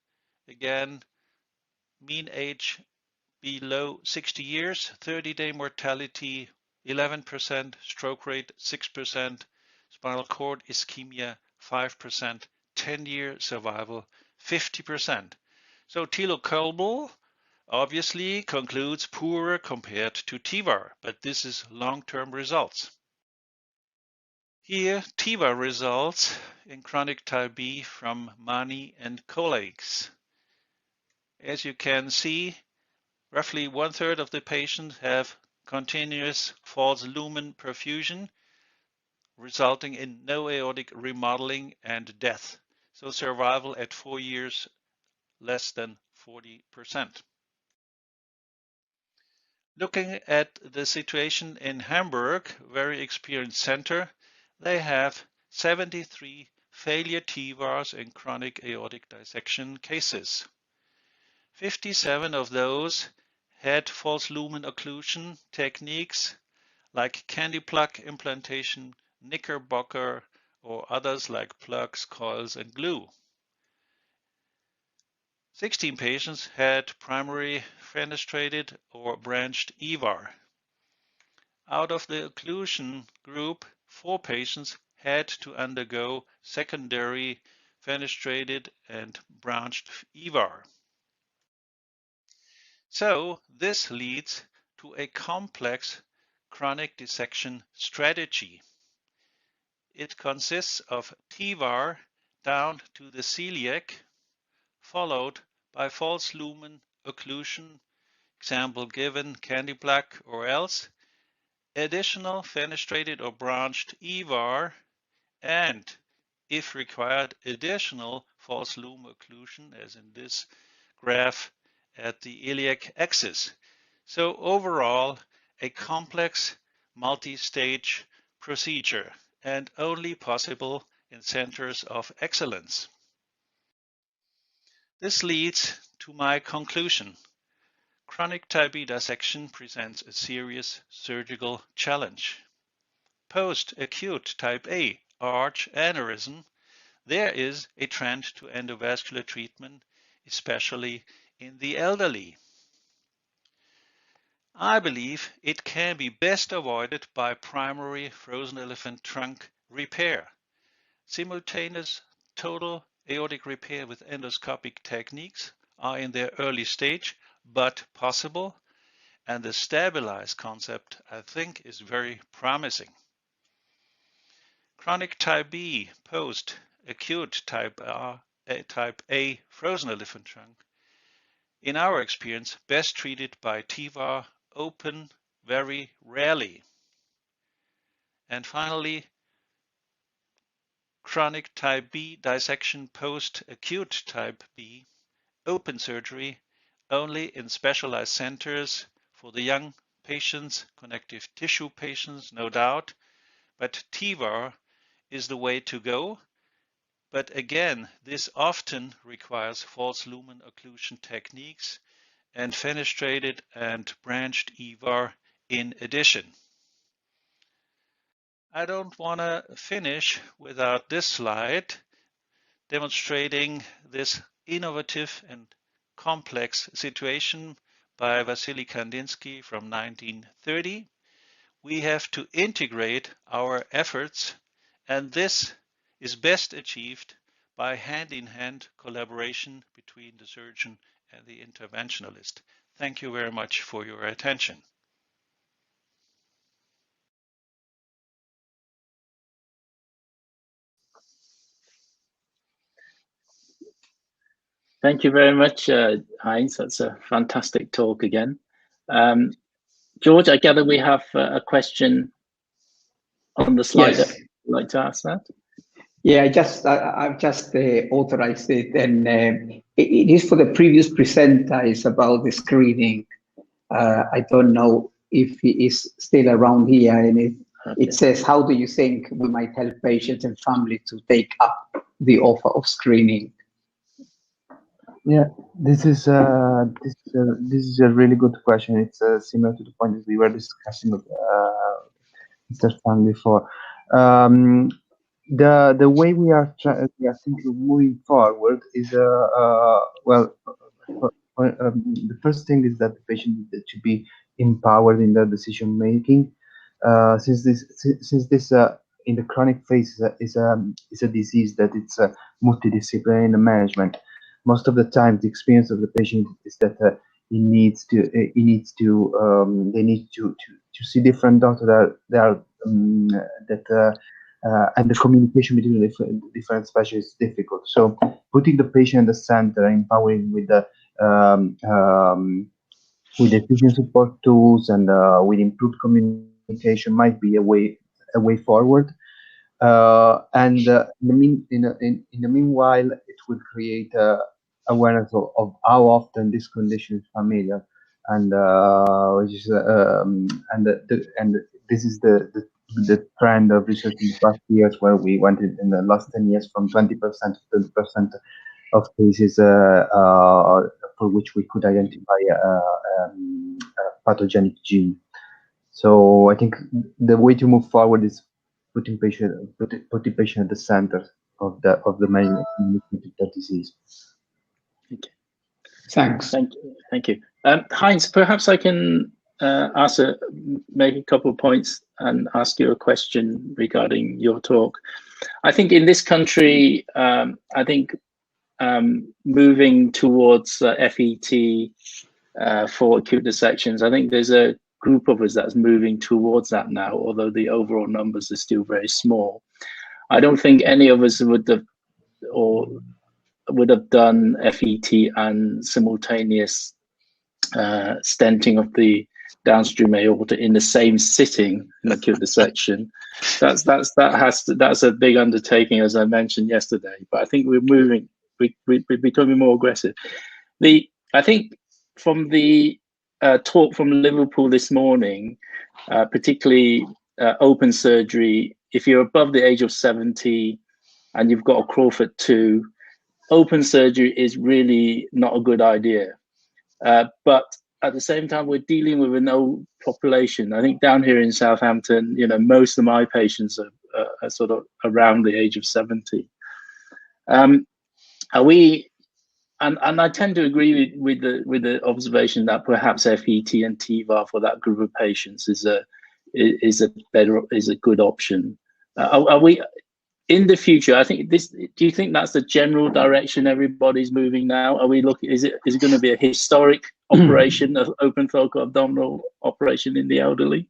Again, mean age below 60 years, 30-day mortality 11%, stroke rate 6%, spinal cord ischemia 5%, 10-year survival 50%. So Thilo Kolbel obviously concludes poorer compared to TIVAR, but this is long-term results. Here, TIVAR results in chronic type B from Mani and colleagues. As you can see, roughly 1/3 of the patients have continuous false lumen perfusion, resulting in no aortic remodeling and death. So survival at 4 years, less than 40%. Looking at the situation in Hamburg, very experienced center, they have 73 failure TIVARs in chronic aortic dissection cases. 57 of those had false lumen occlusion techniques like candy plug implantation, Knickerbocker, or others like plugs, coils, and glue. 16 patients had primary fenestrated or branched EVAR. Out of the occlusion group, 4 patients had to undergo secondary fenestrated and branched EVAR. So this leads to a complex chronic dissection strategy. It consists of TIVAR down to the celiac, followed by false lumen occlusion, example given, candy plug or else, additional fenestrated or branched EVAR, and, if required, additional false lumen occlusion, as in this graph at the iliac axis. So overall, a complex multi-stage procedure and only possible in centers of excellence. This leads to my conclusion. Chronic type B dissection presents a serious surgical challenge. Post-acute type A arch aneurysm, there is a trend to endovascular treatment, especially in the elderly. I believe it can be best avoided by primary frozen elephant trunk repair. Simultaneous total aortic repair with endoscopic techniques are in their early stage, but possible, and the stabilized concept, I think, is very promising. Chronic type B post-acute type A frozen elephant trunk, in our experience, best treated by TEVAR open very rarely. And finally, chronic type B dissection post-acute type B open surgery only in specialized centers for the young patients, connective tissue patients, no doubt, but TEVAR is the way to go. But again, this often requires false lumen occlusion techniques and fenestrated and branched EVAR in addition. I don't want to finish without this slide demonstrating this innovative and complex situation by Vasily Kandinsky from 1930. We have to integrate our efforts, and this is best achieved by hand-in-hand collaboration between the surgeon and the interventionalist. Thank you very much for your attention. Thank you very much, Heinz. That's a fantastic talk again. George, I gather we have a question on the slide. Yes. I'd like to ask that. Yeah, I've just authorized it, and it is for the previous presenter. It's about the screening. I don't know if he is still around here, and it says, how do you think we might help patients and families to take up the offer of screening? Yeah, this is a really good question. It's similar to the point that we were discussing with Mr. Stan before. The way we are thinking of moving forward is the first thing is that the patient should be empowered in their decision making. Since this in the chronic phase is a disease that it's multidisciplinary in the management. Most of the time, the experience of the patient is that they need to see different doctors and the communication between the different specialists is difficult. So putting the patient in the center, empowering with the decision support tools and with improved communication might be a way forward. And in the meanwhile, it will create awareness of how often this condition is familiar, and this is the trend of research in the past years, where we went in the last 10 years from 20% to 30% of cases for which we could identify a pathogenic gene. So I think the way to move forward is putting patient at the center of the main disease. Okay. Thanks. Thank you. Heinz, perhaps I can make a couple of points and ask you a question regarding your talk. I think in this country, moving towards FET for acute dissections, I think there's a group of us that's moving towards that now, although the overall numbers are still very small. I don't think any of us would have done FET and simultaneous stenting of the downstream aorta in the same sitting in acute dissection. That's a big undertaking, as I mentioned yesterday. But I think we're becoming more aggressive. I think from the talk from Liverpool this morning, particularly open surgery, if you're above the age of 70 and you've got a Crawford 2, open surgery is really not a good idea. But at the same time, we're dealing with an old population. I think down here in Southampton, you know, most of my patients are sort of around the age of 70. Are we? And I tend to agree with the observation that perhaps FET and TVAR for that group of patients is a good option. Are we in the future? I think this. Do you think that's the general direction everybody's moving now? Are we looking? Is it going to be a historic operation, of open thoracoabdominal operation in the elderly?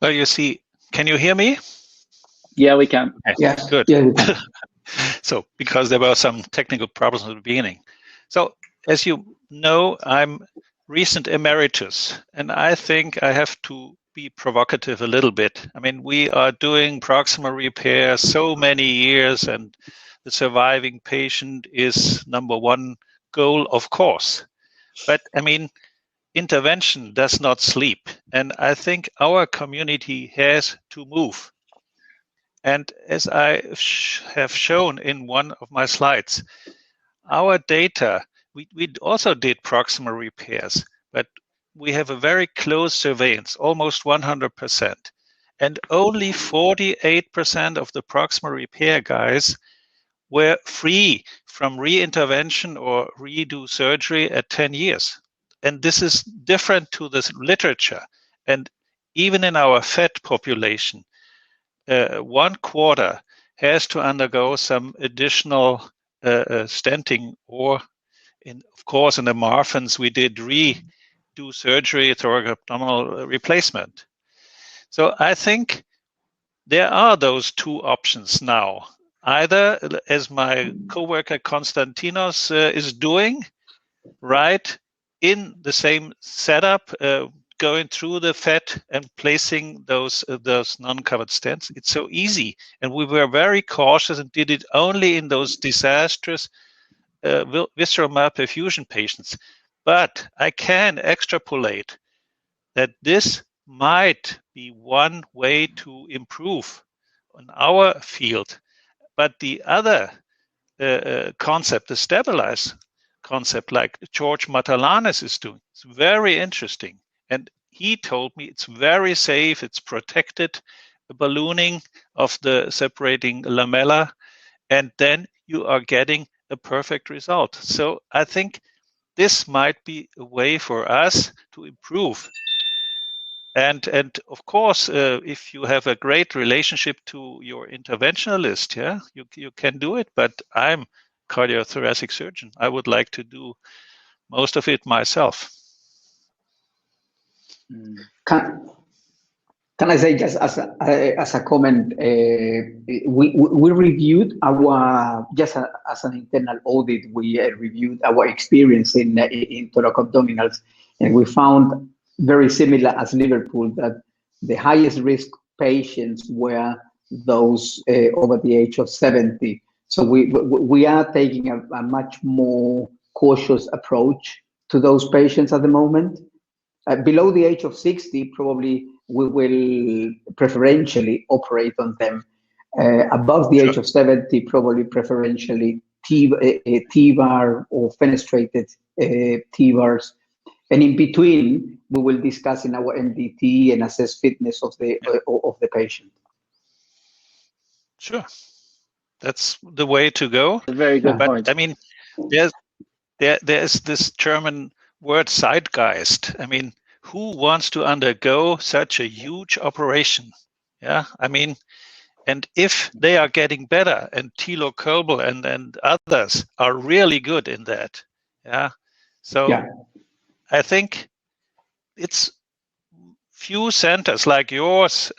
Well, you see, can you hear me? Yeah, we can. Yes. Good. Yeah, we can. So, because there were some technical problems at the beginning. So, as you know, I'm recent emeritus, and I think I have to be provocative a little bit. I mean, we are doing proximal repair so many years, and the surviving patient is number one goal, of course. But I mean, intervention does not sleep, and I think our community has to move. And as I have shown in one of my slides, our data, we also did proximal repairs, but we have a very close surveillance, almost 100%. And only 48% of the proximal repair guys were free from re-intervention or redo surgery at 10 years. And this is different to this literature. And even in our FET population, 1/4 has to undergo some additional stenting, or of course in the Marfans we did redo surgery, thoracoabdominal replacement. So I think there are those two options now. Either, as my coworker Konstantinos is doing, right, in the same setup, going through the FET and placing those non-covered stents. It's so easy, and we were very cautious and did it only in those disastrous visceral malperfusion patients. But I can extrapolate that this might be one way to improve on our field. But the other concept, the stabilize concept, like George Matalanis is doing, it's very interesting. And he told me it's very safe, it's protected, the ballooning of the separating lamella, and then you are getting a perfect result. So I think this might be a way for us to improve. And of course, if you have a great relationship to your interventionalist, yeah, you can do it. But I'm cardiothoracic surgeon. I would like to do most of it myself. Can I say, just as a comment, we reviewed our, just as an internal audit, we reviewed our experience in thoracoabdominals, and we found very similar as Liverpool, that the highest risk patients were those over the age of 70. So we are taking a much more cautious approach to those patients at the moment. Below the age of 60, probably we will preferentially operate on them. Above the age of 70, probably preferentially TVAR or fenestrated TVARs. And in between, we will discuss in our MDT and assess fitness of the patient. Sure, that's the way to go. Very good point. I mean, there's this German word Zeitgeist. I mean, who wants to undergo such a huge operation? Yeah, I mean, and if they are getting better, and Thilo Köbel and others are really good in that, yeah. So yeah. I think it's few centers like yours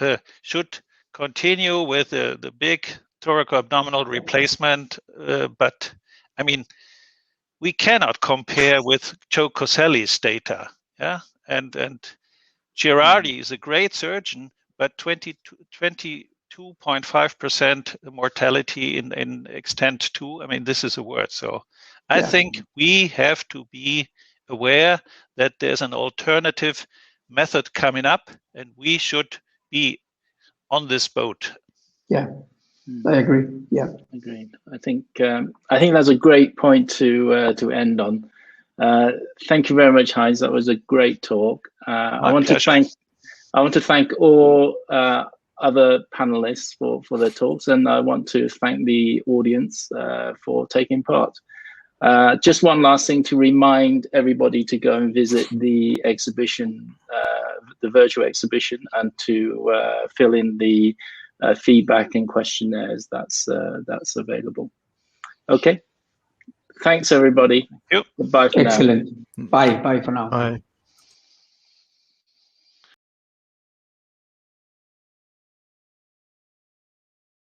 should continue with the big thoracoabdominal replacement, but I mean, we cannot compare with Joe Coselli's data, yeah, and Girardi is a great surgeon, but 22.5% mortality in extent 2. I mean, this is a word. So I think we have to be aware that there's an alternative method coming up, and we should be on this boat. Yeah. I agree. Yeah, agreed. I think that's a great point to end on. Thank you very much, Heinz. That was a great talk. I want to thank all other panelists for their talks, and I want to thank the audience for taking part. Just one last thing to remind everybody to go and visit the exhibition, the virtual exhibition, and to fill in the feedback and questionnaires that's available. Okay. Thanks, everybody. Thank you. Bye for now. Excellent. Bye. Bye for now. Bye.